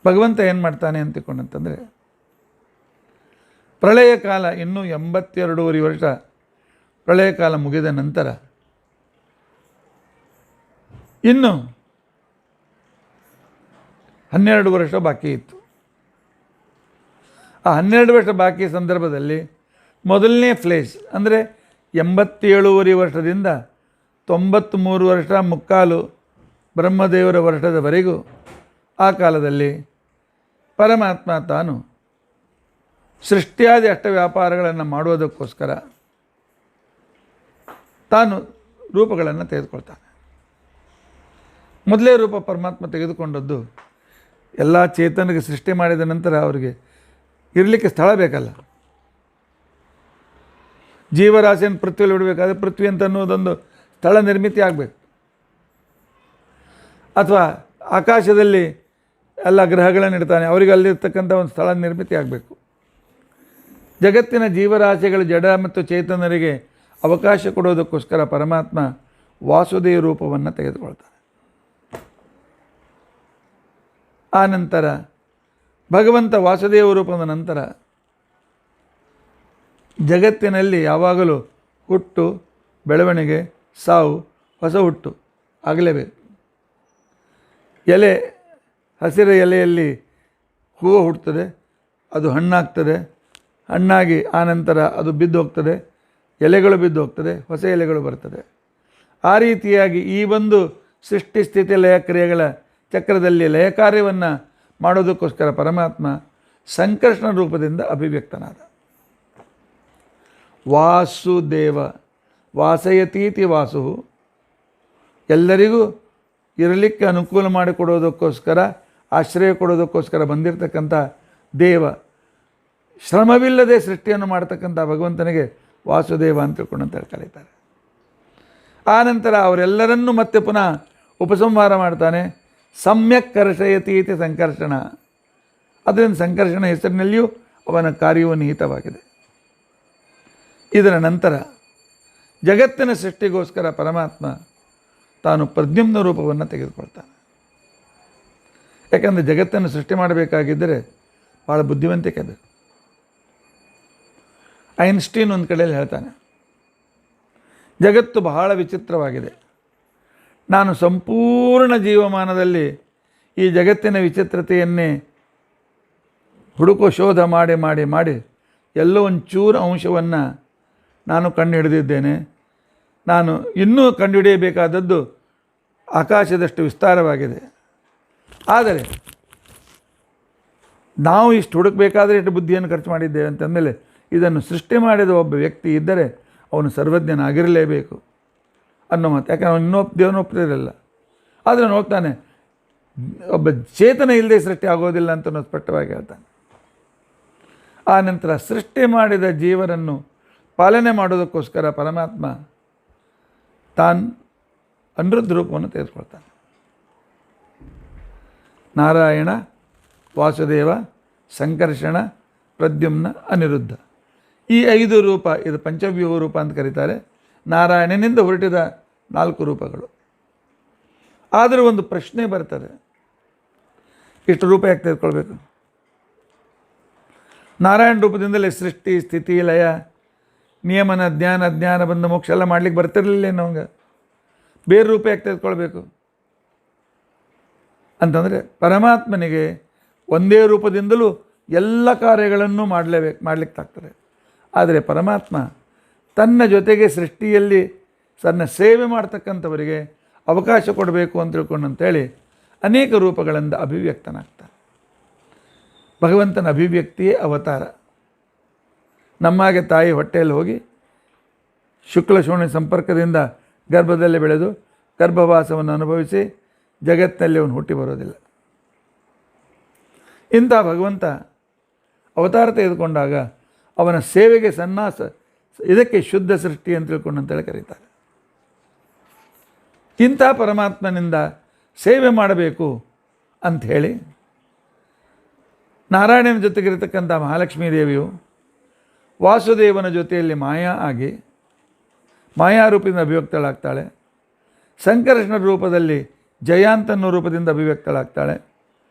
ಭಗವಂತ ಏನು ಮಾಡ್ತಾನೆ ಅಂತಿಕೊಂಡಂತಂದರೆ, ಪ್ರಳಯ ಕಾಲ ಇನ್ನೂ 82.5 ವರ್ಷ ಪ್ರಳಯ ಕಾಲ ಮುಗಿದ ನಂತರ ಇನ್ನು 12 ವರ್ಷ ಬಾಕಿ ಇತ್ತು. ಆ 12 ವರ್ಷ ಬಾಕಿ ಸಂದರ್ಭದಲ್ಲಿ ಮೊದಲನೇ ಫ್ಲೇಸ್ ಅಂದರೆ 87.5 ವರ್ಷದಿಂದ 93 ವರ್ಷ ಮುಕ್ಕಾಲು ಬ್ರಹ್ಮದೇವರ ವರ್ಷದವರೆಗೂ ಆ ಕಾಲದಲ್ಲಿ ಪರಮಾತ್ಮ ತಾನು ಸೃಷ್ಟಿಯಾದಿ ಅಷ್ಟ ವ್ಯಾಪಾರಗಳನ್ನು ಮಾಡುವುದಕ್ಕೋಸ್ಕರ ತಾನು ರೂಪಗಳನ್ನು ತೆಗೆದುಕೊಳ್ತಾನೆ. ಮೊದಲೇ ರೂಪ ಪರಮಾತ್ಮ ತೆಗೆದುಕೊಂಡದ್ದು ಎಲ್ಲ ಚೇತನಿಗೆ ಸೃಷ್ಟಿ ಮಾಡಿದ ನಂತರ ಅವರಿಗೆ ಇರಲಿಕ್ಕೆ ಸ್ಥಳ ಬೇಕಲ್ಲ. ಜೀವರಾಶಿಯನ್ನು ಪೃಥ್ವಿಯಲ್ಲಿ ಬಿಡಬೇಕಾದ್ರೆ ಪೃಥ್ವಿ ಅಂತ ಅನ್ನೋದೊಂದು ಸ್ಥಳ ನಿರ್ಮಿತಿ ಆಗಬೇಕು. ಅಥವಾ ಆಕಾಶದಲ್ಲಿ ಎಲ್ಲ ಗ್ರಹಗಳನ್ನು ಇಡ್ತಾನೆ, ಅವರಿಗೆ ಅಲ್ಲಿರ್ತಕ್ಕಂಥ ಒಂದು ಸ್ಥಳ ನಿರ್ಮಿತಿ ಆಗಬೇಕು. ಜಗತ್ತಿನ ಜೀವರಾಶಿಗಳ ಜಡ ಮತ್ತು ಚೇತನರಿಗೆ ಅವಕಾಶ ಕೊಡೋದಕ್ಕೋಸ್ಕರ ಪರಮಾತ್ಮ ವಾಸುದೇವ ರೂಪವನ್ನು ತೆಗೆದುಕೊಳ್ತಾನೆ. ಆ ನಂತರ ಭಗವಂತ ವಾಸುದೇವ ರೂಪದ ನಂತರ ಜಗತ್ತಿನಲ್ಲಿ ಯಾವಾಗಲೂ ಹುಟ್ಟು, ಬೆಳವಣಿಗೆ, ಸಾವು, ಹೊಸ ಹುಟ್ಟು ಆಗಲೇಬೇಕು. ಎಲೆ, ಹಸಿರ ಎಲೆಯಲ್ಲಿ ಹೂವು ಹುಟ್ಟುತ್ತದೆ, ಅದು ಹಣ್ಣಾಗ್ತದೆ, ಹಣ್ಣಾಗಿ ಆನಂತರ ಅದು ಬಿದ್ದು ಹೋಗ್ತದೆ, ಎಲೆಗಳು ಬಿದ್ದು ಹೋಗ್ತದೆ, ಹೊಸ ಎಲೆಗಳು ಬರ್ತದೆ. ಆ ರೀತಿಯಾಗಿ ಈ ಒಂದು ಸೃಷ್ಟಿ ಸ್ಥಿತಿ ಲಯ ಕ್ರಿಯೆಗಳ ಚಕ್ರದಲ್ಲಿ ಲಯ ಕಾರ್ಯವನ್ನು ಮಾಡೋದಕ್ಕೋಸ್ಕರ ಪರಮಾತ್ಮ ಸಂಕರ್ಷಣ ರೂಪದಿಂದ ಅಭಿವ್ಯಕ್ತನಾದ. ವಾಸುದೇವ, ವಾಸಯತೀತಿ ವಾಸು, ಎಲ್ಲರಿಗೂ ಇರಲಿಕ್ಕೆ ಅನುಕೂಲ ಮಾಡಿಕೊಡೋದಕ್ಕೋಸ್ಕರ, ಆಶ್ರಯ ಕೊಡೋದಕ್ಕೋಸ್ಕರ ಬಂದಿರತಕ್ಕಂಥ ದೇವ, ಶ್ರಮವಿಲ್ಲದೆ ಸೃಷ್ಟಿಯನ್ನು ಮಾಡ್ತಕ್ಕಂಥ ಭಗವಂತನಿಗೆ ವಾಸುದೇವ ಅಂತ ತಿಳ್ಕೊಂಡಂತ ಕರೀತಾರೆ. ಆ ನಂತರ ಅವರೆಲ್ಲರನ್ನೂ ಮತ್ತೆ ಪುನಃ ಉಪಸಂಹಾರ ಮಾಡ್ತಾನೆ. ಸಮ್ಯಕ್ ಕರ್ಷಯತೀತಿ ಸಂಕರ್ಷಣ, ಅದರಿಂದ ಸಂಕರ್ಷಣ ಹೆಸರಿನಲ್ಲಿಯೂ ಅವನ ಕಾರ್ಯವು ನಿಹಿತವಾಗಿದೆ. ಇದರ ನಂತರ ಜಗತ್ತಿನ ಸೃಷ್ಟಿಗೋಸ್ಕರ ಪರಮಾತ್ಮ ತಾನು ಪ್ರದ್ಯುಮ್ನ ರೂಪವನ್ನು ತೆಗೆದುಕೊಳ್ತಾನೆ. ಯಾಕಂದರೆ ಜಗತ್ತನ್ನು ಸೃಷ್ಟಿ ಮಾಡಬೇಕಾಗಿದ್ದರೆ ಭಾಳ ಬುದ್ಧಿವಂತಿಕೆ ಬೇಕು. ಐನ್ಸ್ಟೀನ್ ಒಂದು ಕಡೆಯಲ್ಲಿ ಹೇಳ್ತಾನೆ, ಜಗತ್ತು ಬಹಳ ವಿಚಿತ್ರವಾಗಿದೆ, ನಾನು ಸಂಪೂರ್ಣ ಜೀವಮಾನದಲ್ಲಿ ಈ ಜಗತ್ತಿನ ವಿಚಿತ್ರತೆಯನ್ನೇ ಹುಡುಕೋ ಶೋಧ ಮಾಡಿ ಮಾಡಿ ಮಾಡಿ ಎಲ್ಲೋ ಒಂಚೂರು ಅಂಶವನ್ನು ನಾನು ಕಂಡುಹಿಡಿದಿದ್ದೇನೆ. ನಾನು ಇನ್ನೂ ಕಂಡುಹಿಡಿಯಬೇಕಾದದ್ದು ಆಕಾಶದಷ್ಟು ವಿಸ್ತಾರವಾಗಿದೆ. ಆದರೆ ನಾವು ಇಷ್ಟು ಹುಡುಕಬೇಕಾದ್ರೆ ಇಷ್ಟು ಬುದ್ಧಿಯನ್ನು ಖರ್ಚು ಮಾಡಿದ್ದೇವೆ ಅಂತಂದಮೇಲೆ ಇದನ್ನು ಸೃಷ್ಟಿ ಮಾಡಿದ ಒಬ್ಬ ವ್ಯಕ್ತಿ ಇದ್ದರೆ ಅವನು ಸರ್ವಜ್ಞನಾಗಿರಲೇಬೇಕು ಅನ್ನೋ ಮಾತು. ಯಾಕಂದರೆ ಅವನು ದೇವನ ಒಪ್ಪದಿರಲಿಲ್ಲ. ಆದರೆ ಅವನು ಹೋಗ್ತಾನೆ, ಒಬ್ಬ ಚೇತನ ಇಲ್ಲದೆ ಸೃಷ್ಟಿ ಆಗೋದಿಲ್ಲ ಅಂತ ಸ್ಪಷ್ಟವಾಗಿ ಹೇಳ್ತಾನೆ. ಆ ನಂತರ ಸೃಷ್ಟಿ ಮಾಡಿದ ಜೀವನನ್ನು ಪಾಲನೆ ಮಾಡೋದಕ್ಕೋಸ್ಕರ ಪರಮಾತ್ಮ ತಾನು ಅನಿರುದ್ಧ ರೂಪವನ್ನು ತೆಗೆದುಕೊಳ್ತಾನೆ. ನಾರಾಯಣ, ವಾಸುದೇವ, ಸಂಕರ್ಷಣ, ಪ್ರದ್ಯುಮ್ನ, ಅನಿರುದ್ಧ, ಈ 5 ರೂಪ, ಇದು ಪಂಚವ್ಯೂಹ ರೂಪ ಅಂತ ಕರೀತಾರೆ. ನಾರಾಯಣನಿಂದ ಹೊರಟಿದ 4 ರೂಪಗಳು. ಆದರೂ ಒಂದು ಪ್ರಶ್ನೆ ಬರ್ತದೆ, ಇಷ್ಟು ರೂಪ ಯಾಕೆ ತೆಗೆದುಕೊಳ್ಬೇಕು? ನಾರಾಯಣ ರೂಪದಿಂದಲೇ ಸೃಷ್ಟಿ, ಸ್ಥಿತಿ, ಲಯ, ನಿಯಮನ, ಜ್ಞಾನ ಬಂದ ಮೋಕ್ಷ ಎಲ್ಲ ಮಾಡ್ಲಿಕ್ಕೆ ಬರ್ತಿರಲಿಲ್ಲ ನಮಗೆ. ಬೇರೆ ರೂಪ ಯಾಕೆ ತೆಗೆದುಕೊಳ್ಬೇಕು ಅಂತಂದರೆ ಪರಮಾತ್ಮನಿಗೆ ಒಂದೇ ರೂಪದಿಂದಲೂ ಎಲ್ಲ ಕಾರ್ಯಗಳನ್ನು ಮಾಡಲಿಕ್ಕಾಗ್ತದೆ. ಆದರೆ ಪರಮಾತ್ಮ ತನ್ನ ಜೊತೆಗೆ ಸೃಷ್ಟಿಯಲ್ಲಿ ತನ್ನ ಸೇವೆ ಮಾಡ್ತಕ್ಕಂಥವರಿಗೆ ಅವಕಾಶ ಕೊಡಬೇಕು ಅಂತ ತಿಳ್ಕೊಂಡಂತೇಳಿ ಅನೇಕ ರೂಪಗಳಿಂದ ಅಭಿವ್ಯಕ್ತನಾಗ್ತಾನೆ. ಭಗವಂತನ ಅಭಿವ್ಯಕ್ತಿಯೇ ಅವತಾರ. ನಮ್ಮಾಗೆ ತಾಯಿ ಹೊಟ್ಟೆಯಲ್ಲಿ ಹೋಗಿ ಶುಕ್ಲಶೋಣಿ ಸಂಪರ್ಕದಿಂದ ಗರ್ಭದಲ್ಲಿ ಬೆಳೆದು ಗರ್ಭವಾಸವನ್ನು ಅನುಭವಿಸಿ ಜಗತ್ತಿನಲ್ಲಿ ಅವನು ಹುಟ್ಟಿ ಬರೋದಿಲ್ಲ. ಇಂಥ ಭಗವಂತ ಅವತಾರ ತೆಗೆದುಕೊಂಡಾಗ ಅವನ ಸೇವೆಗೆ ಸನ್ನಾಸ, ಇದಕ್ಕೆ ಶುದ್ಧ ಸೃಷ್ಟಿ ಅಂತ ತಿಳ್ಕೊಂಡಂತೇಳಿ ಕರೀತಾರೆ. ಇಂಥ ಪರಮಾತ್ಮನಿಂದ ಸೇವೆ ಮಾಡಬೇಕು ಅಂಥೇಳಿ ನಾರಾಯಣನ ಜೊತೆಗಿರತಕ್ಕಂಥ ಮಹಾಲಕ್ಷ್ಮೀ ದೇವಿಯು ವಾಸುದೇವನ ಜೊತೆಯಲ್ಲಿ ಮಾಯಾ ಆಗಿ ಮಾಯಾರೂಪದಿಂದ ಅಭಿವ್ಯಕ್ತಳಾಗ್ತಾಳೆ. ಸಂಕರ್ಷಣ ರೂಪದಲ್ಲಿ ಜಯಾಂತನ ರೂಪದಿಂದ ಅಭಿವ್ಯಕ್ತಳಾಗ್ತಾಳೆ.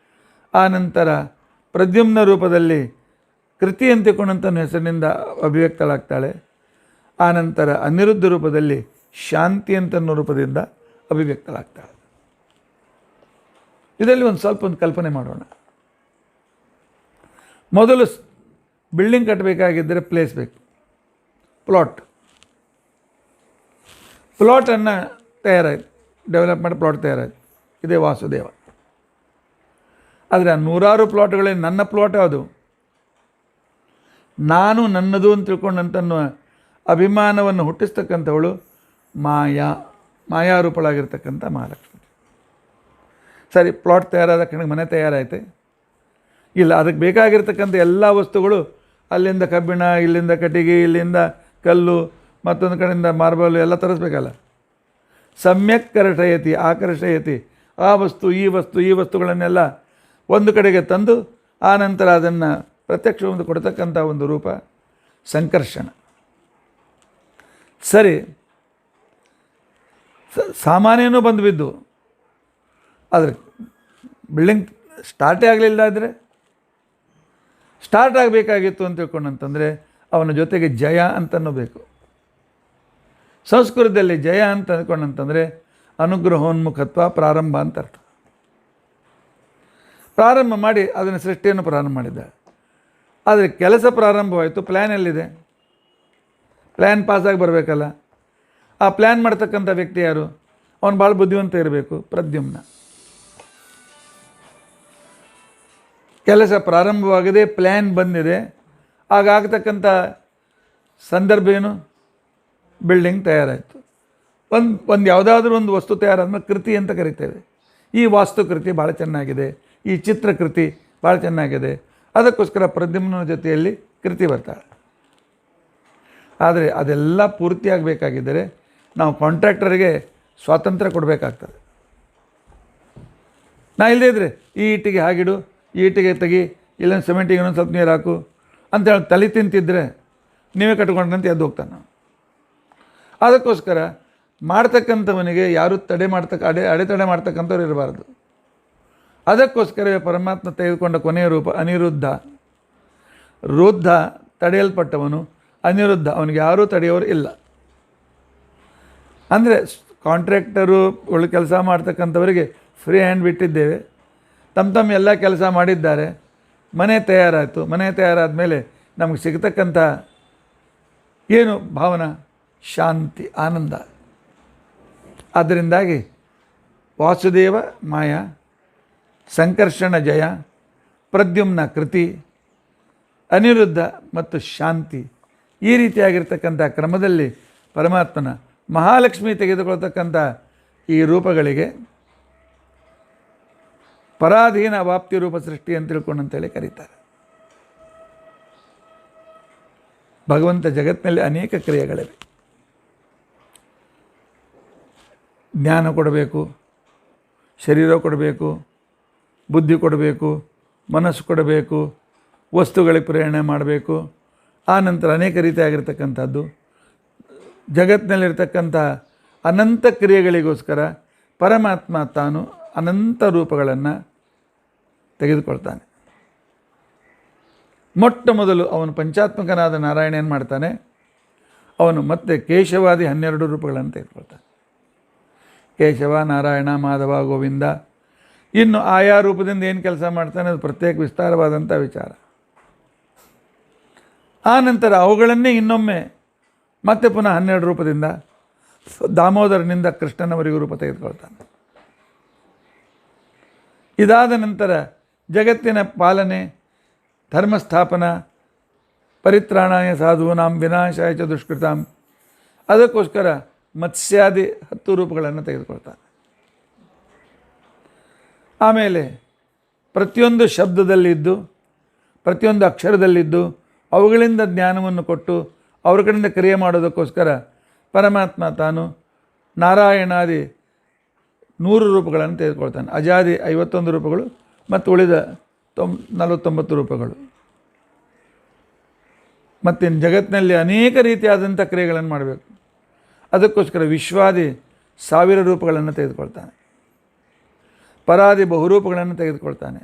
ಆ ನಂತರ ಪ್ರದ್ಯುಮ್ನ ರೂಪದಲ್ಲಿ ಕೃತಿ ಅಂತಿಕೊಂಡಂತನ ಹೆಸರಿನಿಂದ ಅಭಿವ್ಯಕ್ತಳಾಗ್ತಾಳೆ. ಆ ನಂತರ ಅನಿರುದ್ಧ ರೂಪದಲ್ಲಿ ಶಾಂತಿ ಅಂತನ್ನೋ ರೂಪದಿಂದ ಅಭಿವ್ಯಕ್ತಳಾಗ್ತಾಳೆ. ಇದರಲ್ಲಿ ಒಂದು ಕಲ್ಪನೆ ಮಾಡೋಣ. ಮೊದಲು ಬಿಲ್ಡಿಂಗ್ ಕಟ್ಟಬೇಕಾಗಿದ್ದರೆ ಪ್ಲೇಸ್ ಬೇಕು, ಪ್ಲಾಟನ್ನು ತಯಾರಾಯಿತು, ಡೆವಲಪ್ ಮಾಡಿ ಪ್ಲಾಟ್ ತಯಾರಾಯಿತು. ಇದೇ ವಾಸುದೇವ. ಆದರೆ ಆ 100 ಪ್ಲಾಟ್ಗಳಲ್ಲಿ ನನ್ನ ಪ್ಲಾಟ್ ಯಾವುದು? ನಾನು ನನ್ನದು ಅಂತ ತಿಳ್ಕೊಂಡಂತನ್ನೋ ಅಭಿಮಾನವನ್ನು ಹುಟ್ಟಿಸ್ತಕ್ಕಂಥವಳು ಮಾಯಾರೂಪಳಾಗಿರ್ತಕ್ಕಂಥ ಮಹಾಲಕ್ಷ್ಮಿ. ಸರಿ, ಪ್ಲಾಟ್ ತಯಾರಾದ ಕಡೆಗೆ ಮನೆ ತಯಾರಾಯಿತೆ ಇಲ್ಲ, ಅದಕ್ಕೆ ಬೇಕಾಗಿರ್ತಕ್ಕಂಥ ಎಲ್ಲ ವಸ್ತುಗಳು ಅಲ್ಲಿಂದ ಕಬ್ಬಿಣ, ಇಲ್ಲಿಂದ ಕಟ್ಟಿಗೆ, ಇಲ್ಲಿಂದ ಕಲ್ಲು, ಮತ್ತೊಂದು ಕಡೆಯಿಂದ ಮಾರ್ಬಲ್ ಎಲ್ಲ ತರಿಸ್ಬೇಕಲ್ಲ. ಸಮ್ಯಕ್ ಆಕರ್ಷಯತಿ ಆ ವಸ್ತು ಈ ವಸ್ತುಗಳನ್ನೆಲ್ಲ ಒಂದು ಕಡೆಗೆ ತಂದು ಆ ನಂತರ ಅದನ್ನು ಪ್ರತ್ಯಕ್ಷವಾಗಿ ಕೊಡ್ತಕ್ಕಂಥ ಒಂದು ರೂಪ ಸಂಕರ್ಷಣ. ಸರಿ, ಸಾಮಾನ್ಯನೂ ಬಂದು ಬಿದ್ದು, ಆದರೆ ಬಿಲ್ಡಿಂಗ್ ಸ್ಟಾರ್ಟೇ ಆಗಲಿಲ್ಲ. ಆದರೆ ಸ್ಟಾರ್ಟ್ ಆಗಬೇಕಾಗಿತ್ತು ಅಂತ ತಿಳ್ಕೊಂಡಂತಂದರೆ ಅವನ ಜೊತೆಗೆ ಜಯ ಅಂತನೂ ಬೇಕು. ಸಂಸ್ಕೃತದಲ್ಲಿ ಜಯ ಅಂತ ಅಂದ್ಕೊಂಡಂತಂದರೆ ಅನುಗ್ರಹೋನ್ಮುಖತ್ವ, ಪ್ರಾರಂಭ ಅಂತ ಅರ್ಥ. ಪ್ರಾರಂಭ ಮಾಡಿ ಅದನ್ನು ಸೃಷ್ಟಿಯನ್ನು ಪ್ರಾರಂಭ ಮಾಡಿದ್ದಾಳೆ. ಆದರೆ ಕೆಲಸ ಪ್ರಾರಂಭವಾಯಿತು, ಪ್ಲ್ಯಾನ್ ಎಲ್ಲಿದೆ? ಪ್ಲ್ಯಾನ್ ಪಾಸಾಗಿ ಬರಬೇಕಲ್ಲ. ಆ ಪ್ಲ್ಯಾನ್ ಮಾಡ್ತಕ್ಕಂಥ ವ್ಯಕ್ತಿ ಯಾರು? ಅವನು ಭಾಳ ಬುದ್ಧಿವಂತ ಇರಬೇಕು, ಪ್ರದ್ಯುಮ್ನ. ಕೆಲಸ ಪ್ರಾರಂಭವಾಗದೆ ಪ್ಲ್ಯಾನ್ ಬಂದಿದೆ, ಆಗಾಗತಕ್ಕಂಥ ಸಂದರ್ಭ ಏನು? ಬಿಲ್ಡಿಂಗ್ ತಯಾರಾಯಿತು. ಒಂದು ಯಾವುದಾದ್ರೂ ಒಂದು ವಸ್ತು ತಯಾರಾದ್ಮೇಲೆ ಕೃತಿ ಅಂತ ಕರಿತೇವೆ. ಈ ವಾಸ್ತುಕೃತಿ ಭಾಳ ಚೆನ್ನಾಗಿದೆ, ಈ ಚಿತ್ರಕೃತಿ ಭಾಳ ಚೆನ್ನಾಗಿದೆ, ಅದಕ್ಕೋಸ್ಕರ ಪ್ರದ್ಯುಮ್ನ ಜೊತೆಯಲ್ಲಿ ಕೃತಿ ಬರ್ತಾಳೆ. ಆದರೆ ಅದೆಲ್ಲ ಪೂರ್ತಿಯಾಗಬೇಕಾಗಿದ್ದರೆ ನಾವು ಕಾಂಟ್ರಾಕ್ಟರಿಗೆ ಸ್ವಾತಂತ್ರ್ಯ ಕೊಡಬೇಕಾಗ್ತದೆ. ನಾ ಇಲ್ಲದೇ ಇದ್ದರೆ ಈ ಇಟ್ಟಿಗೆ ಹಾಗಿಡು, ಈ ಇಟ್ಟಿಗೆ ತೆಗಿ, ಇಲ್ಲೊಂದು ಸಿಮೆಂಟಿಗೆ ಇನ್ನೊಂದು ಸ್ವಲ್ಪ ನೀರು ಹಾಕು ಅಂತೇಳಿ ತಲೆ ತಿಂತಿದ್ದರೆ ನೀವೇ ಕಟ್ಕೊಂಡ್ರಂತ ಎದ್ದು ಹೋಗ್ತಾನೆ ನಾವು. ಅದಕ್ಕೋಸ್ಕರ ಮಾಡ್ತಕ್ಕಂಥವನಿಗೆ ಯಾರೂ ಅಡೆತಡೆ ಮಾಡ್ತಕ್ಕಂಥವ್ರು ಇರಬಾರ್ದು. ಅದಕ್ಕೋಸ್ಕರವೇ ಪರಮಾತ್ಮ ತೆಗೆದುಕೊಂಡ ಕೊನೆಯ ರೂಪ ಅನಿರುದ್ಧ. ರುದ್ಧ ತಡೆಯಲ್ಪಟ್ಟವನು, ಅನಿರುದ್ಧ ಅವನಿಗೆ ಯಾರೂ ತಡೆಯೋರು ಇಲ್ಲ. ಅಂದರೆ ಕಾಂಟ್ರಾಕ್ಟರು ಕೆಲಸ ಮಾಡ್ತಕ್ಕಂಥವರಿಗೆ ಫ್ರೀ ಹ್ಯಾಂಡ್ ಬಿಟ್ಟಿದ್ದೇವೆ. ತಮ್ಮ ಎಲ್ಲ ಕೆಲಸ ಮಾಡಿದ್ದಾರೆ, ಮನೆ ತಯಾರಾಯಿತು. ಮನೆ ತಯಾರಾದ ಮೇಲೆ ನಮಗೆ ಸಿಗ್ತಕ್ಕಂಥ ಏನು ಭಾವನಾ? ಶಾಂತಿ, ಆನಂದ. ಅದರಿಂದಾಗಿ ವಾಸುದೇವ ಮಾಯ, ಸಂಕರ್ಷಣ ಜಯ, ಪ್ರದ್ಯುಮ್ನ ಕೃತಿ, ಅನಿರುದ್ಧ ಮತ್ತು ಶಾಂತಿ, ಈ ರೀತಿಯಾಗಿರ್ತಕ್ಕಂಥ ಕ್ರಮದಲ್ಲಿ ಪರಮಾತ್ಮನ ಮಹಾಲಕ್ಷ್ಮಿ ತೆಗೆದುಕೊಳ್ತಕ್ಕಂಥ ಈ ರೂಪಗಳಿಗೆ ಪರಾಧೀನ ಅವಾಪ್ತಿ ರೂಪ ಸೃಷ್ಟಿ ಅಂತ ತಿಳ್ಕೊಂಡಂತೇಳಿ ಕರೀತಾರೆ. ಭಗವಂತ ಜಗತ್ತಿನಲ್ಲಿ ಅನೇಕ ಕ್ರಿಯೆಗಳಿವೆ. ಜ್ಞಾನ ಕೊಡಬೇಕು, ಶರೀರ ಕೊಡಬೇಕು, ಬುದ್ಧಿ ಕೊಡಬೇಕು, ಮನಸ್ಸು ಕೊಡಬೇಕು, ವಸ್ತುಗಳಿಗೆ ಪ್ರೇರಣೆ ಮಾಡಬೇಕು. ಆ ನಂತರ ಅನೇಕ ರೀತಿಯಾಗಿರ್ತಕ್ಕಂಥದ್ದು ಜಗತ್ತಿನಲ್ಲಿರ್ತಕ್ಕಂಥ ಅನಂತ ಕ್ರಿಯೆಗಳಿಗೋಸ್ಕರ ಪರಮಾತ್ಮ ತಾನು ಅನಂತ ರೂಪಗಳನ್ನು ತೆಗೆದುಕೊಳ್ತಾನೆ. ಮೊಟ್ಟ ಮೊದಲು ಅವನು ಪಂಚಾತ್ಮಕನಾದ ನಾರಾಯಣ ಏನು ಮಾಡ್ತಾನೆ? ಅವನು ಮತ್ತೆ ಕೇಶವಾದಿ 12 ರೂಪಗಳನ್ನು ತೆಗೆದುಕೊಳ್ತಾನೆ. ಕೇಶವ, ನಾರಾಯಣ, ಮಾಧವ, ಗೋವಿಂದ. ಇನ್ನು ಆಯಾ ರೂಪದಿಂದ ಏನು ಕೆಲಸ ಮಾಡ್ತಾನೆ ಅದು ಪ್ರತ್ಯೇಕ ವಿಸ್ತಾರವಾದಂಥ ವಿಚಾರ. ಆ ನಂತರ ಅವುಗಳನ್ನೇ ಇನ್ನೊಮ್ಮೆ ಮತ್ತೆ ಪುನಃ 12 ರೂಪದಿಂದ ದಾಮೋದರನಿಂದ ಕೃಷ್ಣನವರೆಗೂ ರೂಪ ತೆಗೆದುಕೊಳ್ತಾನೆ. ಇದಾದ ನಂತರ ಜಗತ್ತಿನ ಪಾಲನೆ, ಧರ್ಮಸ್ಥಾಪನ, ಪರಿತ್ರಾಣಾಯ ಸಾಧೂನಾಂ ವಿನಾಶಾಯ ಚ ದುಷ್ಕೃತಾಂ, ಅದಕ್ಕೋಸ್ಕರ ಮತ್ಸ್ಯಾದಿ 10 ರೂಪಗಳನ್ನು ತೆಗೆದುಕೊಳ್ತಾನೆ. ಆಮೇಲೆ ಪ್ರತಿಯೊಂದು ಶಬ್ದದಲ್ಲಿದ್ದು, ಪ್ರತಿಯೊಂದು ಅಕ್ಷರದಲ್ಲಿದ್ದು ಅವುಗಳಿಂದ ಜ್ಞಾನವನ್ನು ಕೊಟ್ಟು ಅವ್ರ ಕಡೆಯಿಂದ ಕ್ರಿಯೆ ಮಾಡೋದಕ್ಕೋಸ್ಕರ ಪರಮಾತ್ಮ ತಾನು ನಾರಾಯಣಾದಿ 100 ರೂಪಗಳನ್ನು ತೆಗೆದುಕೊಳ್ತಾನೆ. ಅಜಾದಿ 51 ರೂಪಗಳು ಮತ್ತು ಉಳಿದ 49 ರೂಪಗಳು. ಮತ್ತು ಜಗತ್ತಿನಲ್ಲಿ ಅನೇಕ ರೀತಿಯಾದಂಥ ಕ್ರಿಯೆಗಳನ್ನು ಮಾಡಬೇಕು. ಅದಕ್ಕೋಸ್ಕರ ವಿಶ್ವಾದಿ 1000 ರೂಪಗಳನ್ನು ತೆಗೆದುಕೊಳ್ತಾನೆ. ಪರಾದಿ ಬಹುರೂಪಗಳನ್ನು ತೆಗೆದುಕೊಳ್ತಾನೆ.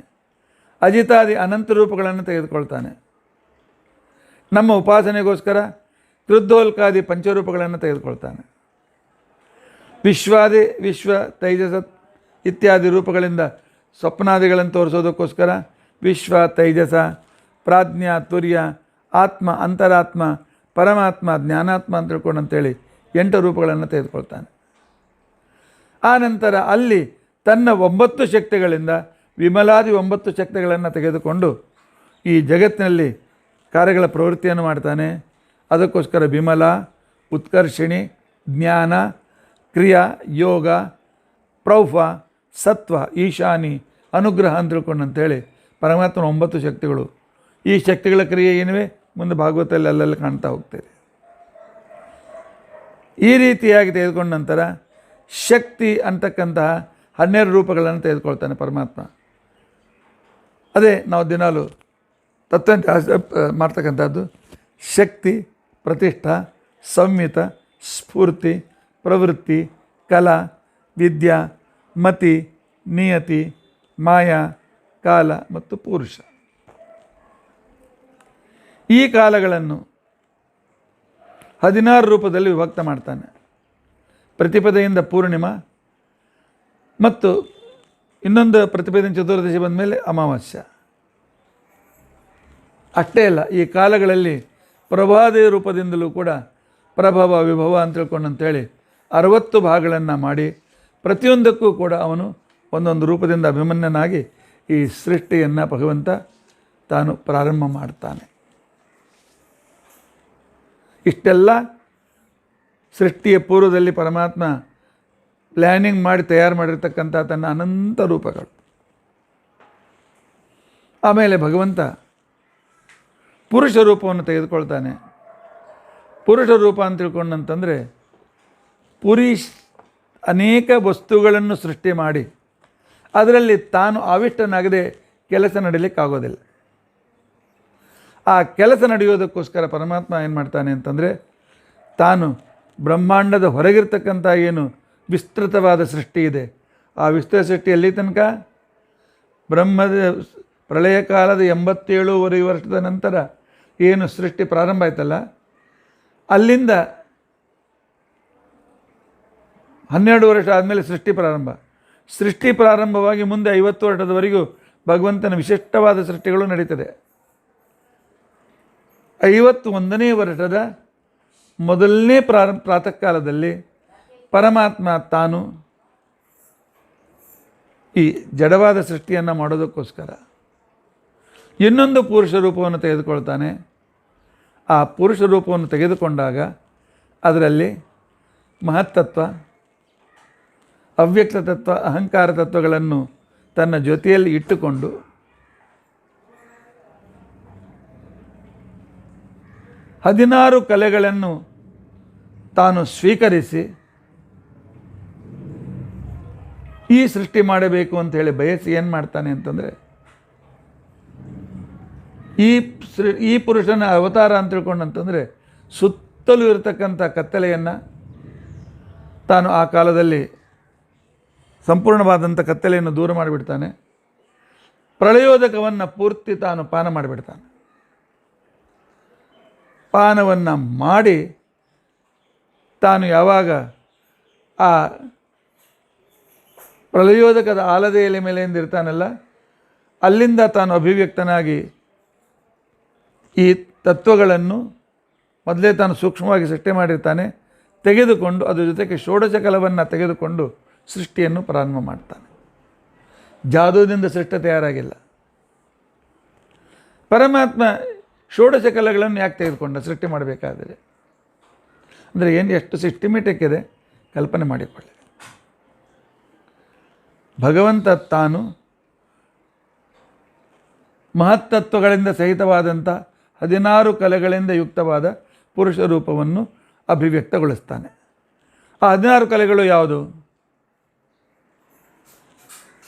ಅಜಿತಾದಿ ಅನಂತ ರೂಪಗಳನ್ನು ತೆಗೆದುಕೊಳ್ತಾನೆ. ನಮ್ಮ ಉಪಾಸನೆಗೋಸ್ಕರ ಕೃದ್ಧೋಲ್ಕಾದಿ ಪಂಚರೂಪಗಳನ್ನು ತೆಗೆದುಕೊಳ್ತಾನೆ. ವಿಶ್ವಾದಿ ವಿಶ್ವ, ತೈಜಸ ಇತ್ಯಾದಿ ರೂಪಗಳಿಂದ ಸ್ವಪ್ನಾದಿಗಳನ್ನು ತೋರಿಸೋದಕ್ಕೋಸ್ಕರ ವಿಶ್ವ, ತೈಜಸ, ಪ್ರಾಜ್ಞ, ತುರ್ಯ, ಆತ್ಮ, ಅಂತರಾತ್ಮ, ಪರಮಾತ್ಮ, ಜ್ಞಾನಾತ್ಮ ಅಂತ ತಿಳ್ಕೊಂಡಂತೇಳಿ 8 ರೂಪಗಳನ್ನು ತೆಗೆದುಕೊಳ್ತಾನೆ. ಆ ನಂತರ ಅಲ್ಲಿ ತನ್ನ 9 ಶಕ್ತಿಗಳಿಂದ ವಿಮಲಾದಿ 9 ಶಕ್ತಿಗಳನ್ನು ತೆಗೆದುಕೊಂಡು ಈ ಜಗತ್ತಿನಲ್ಲಿ ಕಾರ್ಯಗಳ ಪ್ರವೃತ್ತಿಯನ್ನು ಮಾಡ್ತಾನೆ. ಅದಕ್ಕೋಸ್ಕರ ವಿಮಲ, ಉತ್ಕರ್ಷಿಣಿ, ಜ್ಞಾನ, ಕ್ರಿಯಾ, ಯೋಗ, ಪ್ರೌಫ, ಸತ್ವ, ಈಶಾನಿ, ಅನುಗ್ರಹ ಅಂತ ತಿಳ್ಕೊಂಡಂತೇಳಿ ಪರಮಾತ್ಮನ 9 ಶಕ್ತಿಗಳು. ಈ ಶಕ್ತಿಗಳ ಕ್ರಿಯೆ ಏನಿವೆ ಮುಂದೆ ಭಾಗವತದಲ್ಲಿ ಅಲ್ಲೆಲ್ಲ ಕಾಣ್ತಾ ಹೋಗ್ತೇವೆ. ಈ ರೀತಿಯಾಗಿ ತೆಗೆದುಕೊಂಡ ನಂತರ ಶಕ್ತಿ ಅಂತಕ್ಕಂತಹ 12 ರೂಪಗಳನ್ನು ತೆಗೆದುಕೊಳ್ತಾನೆ ಪರಮಾತ್ಮ. ಅದೇ ನಾವು ದಿನಾಲು ತತ್ವ ಮಾಡ್ತಕ್ಕಂಥದ್ದು ಶಕ್ತಿ, ಪ್ರತಿಷ್ಠಾ, ಸಂಹಿತ, ಸ್ಫೂರ್ತಿ, ಪ್ರವೃತ್ತಿ, ಕಲಾ, ವಿದ್ಯಾ, ಮತಿ, ನಿಯತಿ, ಮಾಯಾ, ಕಾಲ ಮತ್ತು ಪುರುಷ. ಈ ಕಾಲಗಳನ್ನು 16 ರೂಪದಲ್ಲಿ ವಿಭಕ್ತ ಮಾಡ್ತಾನೆ. ಪ್ರತಿಪದೆಯಿಂದ ಪೂರ್ಣಿಮಾ ಮತ್ತು ಇನ್ನೊಂದು ಪ್ರತಿಪದೆಯಿಂದ ಚತುರ್ದಶಿ ಬಂದ ಮೇಲೆ ಅಮಾವಾಸ್ಯ. ಅಷ್ಟೇ ಅಲ್ಲ, ಈ ಕಾಲಗಳಲ್ಲಿ ಪ್ರಭಾದೇ ರೂಪದಿಂದಲೂ ಕೂಡ ಪ್ರಭವ, ವಿಭವ ಅಂತ ತಿಳ್ಕೊಂಡಂತೇಳಿ 60 ಭಾಗಗಳನ್ನು ಮಾಡಿ ಪ್ರತಿಯೊಂದಕ್ಕೂ ಕೂಡ ಅವನು ಒಂದೊಂದು ರೂಪದಿಂದ ಅಭಿಮನ್ಯನಾಗಿ ಈ ಸೃಷ್ಟಿಯನ್ನು ಭಗವಂತ ತಾನು ಪ್ರಾರಂಭ ಮಾಡ್ತಾನೆ. ಇಷ್ಟೆಲ್ಲ ಸೃಷ್ಟಿಯ ಪೂರ್ವದಲ್ಲಿ ಪರಮಾತ್ಮ ಪ್ಲ್ಯಾನಿಂಗ್ ಮಾಡಿ ತಯಾರು ಮಾಡಿರ್ತಕ್ಕಂಥ ತನ್ನ ಅನಂತ ರೂಪಗಳು. ಆಮೇಲೆ ಭಗವಂತ ಪುರುಷ ರೂಪವನ್ನು ತೆಗೆದುಕೊಳ್ತಾನೆ. ಪುರುಷ ರೂಪ ಅಂತ ತಿಳ್ಕೊಂಡಂತಂದರೆ ಅನೇಕ ವಸ್ತುಗಳನ್ನು ಸೃಷ್ಟಿ ಮಾಡಿ ಅದರಲ್ಲಿ ತಾನು ಆವಿಷ್ಟನಾಗದೆ ಕೆಲಸ ನಡೀಲಿಕ್ಕಾಗೋದಿಲ್ಲ. ಆ ಕೆಲಸ ನಡೆಯೋದಕ್ಕೋಸ್ಕರ ಪರಮಾತ್ಮ ಏನು ಮಾಡ್ತಾನೆ ಅಂತಂದರೆ ತಾನು ಬ್ರಹ್ಮಾಂಡದ ಹೊರಗಿರ್ತಕ್ಕಂಥ ಏನು ವಿಸ್ತೃತವಾದ ಸೃಷ್ಟಿ ಇದೆ, ಆ ವಿಸ್ತೃತ ಸೃಷ್ಟಿ ಎಲ್ಲಿ ತನಕ? ಬ್ರಹ್ಮದ ಪ್ರಳಯ ಕಾಲದ 87 ವರ್ಷದ ನಂತರ ಏನು ಸೃಷ್ಟಿ ಪ್ರಾರಂಭ ಆಯ್ತಲ್ಲ, ಅಲ್ಲಿಂದ 12 ವರ್ಷ ಆದಮೇಲೆ ಸೃಷ್ಟಿ ಪ್ರಾರಂಭವಾಗಿ ಮುಂದೆ 50 ವರ್ಷದವರೆಗೂ ಭಗವಂತನ ವಿಶಿಷ್ಟವಾದ ಸೃಷ್ಟಿಗಳು ನಡೀತದೆ. 51ನೇ ವರ್ಷದ ಮೊದಲನೇ ಪ್ರಾತಃ ಕಾಲದಲ್ಲಿ ಪರಮಾತ್ಮ ತಾನು ಈ ಜಡವಾದ ಸೃಷ್ಟಿಯನ್ನು ಮಾಡೋದಕ್ಕೋಸ್ಕರ ಇನ್ನೊಂದು ಪುರುಷ ರೂಪವನ್ನು ತೆಗೆದುಕೊಳ್ತಾನೆ. ಆ ಪುರುಷ ರೂಪವನ್ನು ತೆಗೆದುಕೊಂಡಾಗ ಅದರಲ್ಲಿ ಮಹತ್ತತ್ವ, ಅವ್ಯಕ್ತ ತತ್ವ, ಅಹಂಕಾರ ತತ್ವಗಳನ್ನು ತನ್ನ ಜೊತೆಯಲ್ಲಿ ಇಟ್ಟುಕೊಂಡು ಹದಿನಾರು ಕಲೆಗಳನ್ನು ತಾನು ಸ್ವೀಕರಿಸಿ ಈ ಸೃಷ್ಟಿ ಮಾಡಬೇಕು ಅಂತ ಹೇಳಿ ಬಯಸಿ ಏನು ಮಾಡ್ತಾನೆ ಅಂತಂದರೆ, ಈ ಪುರುಷನ ಅವತಾರ ಅಂತ ತಿಳ್ಕೊಂಡಂತಂದರೆ ಸುತ್ತಲೂ ಇರತಕ್ಕಂಥ ಕತ್ತಲೆಯನ್ನು ತಾನು ಆ ಕಾಲದಲ್ಲಿ ಸಂಪೂರ್ಣವಾದಂಥ ಕತ್ತಲೆಯನ್ನು ದೂರ ಮಾಡಿಬಿಡ್ತಾನೆ. ಪ್ರಳಯೋದಕವನ್ನು ಪೂರ್ತಿ ತಾನು ಪಾನ ಮಾಡಿಬಿಡ್ತಾನೆ. ಪಾನವನ್ನು ಮಾಡಿ ತಾನು ಯಾವಾಗ ಆ ಪ್ರಳಯೋದಕದ ಆಲದ ಎಲೆ ಮೇಲೆಯಿಂದ ಇರ್ತಾನಲ್ಲ, ಅಲ್ಲಿಂದ ತಾನು ಅಭಿವ್ಯಕ್ತನಾಗಿ ಈ ತತ್ವಗಳನ್ನು ಮೊದಲೇ ತಾನು ಸೂಕ್ಷ್ಮವಾಗಿ ಸೃಷ್ಟಿ ಮಾಡಿರ್ತಾನೆ, ತೆಗೆದುಕೊಂಡು ಅದರ ಜೊತೆಗೆ ಷೋಡಶ ಕಲವನ್ನು ತೆಗೆದುಕೊಂಡು ಸೃಷ್ಟಿಯನ್ನು ಪ್ರಾರಂಭ ಮಾಡ್ತಾನೆ. ಜಾದೂದಿಂದ ಸೃಷ್ಟಿ ತಯಾರಾಗಿಲ್ಲ. ಪರಮಾತ್ಮ ಷೋಡಶ ಕಲೆಗಳನ್ನು ಯಾಕೆ ತೆಗೆದುಕೊಂಡ ಸೃಷ್ಟಿ ಮಾಡಬೇಕಾದರೆ? ಅಂದರೆ ಏನು ಎಷ್ಟು ಸಿಸ್ಟಮೆಟಿಕ್ ಇದೆ ಕಲ್ಪನೆ ಮಾಡಿಕೊಳ್ಳಿ. ಭಗವಂತ ತಾನು ಮಹತ್ತತ್ವಗಳಿಂದ ಸಹಿತವಾದಂಥ 16 ಕಲೆಗಳಿಂದ ಯುಕ್ತವಾದ ಪುರುಷ ರೂಪವನ್ನು ಅಭಿವ್ಯಕ್ತಗೊಳಿಸ್ತಾನೆ. ಆ 16 ಕಲೆಗಳು ಯಾವುದು?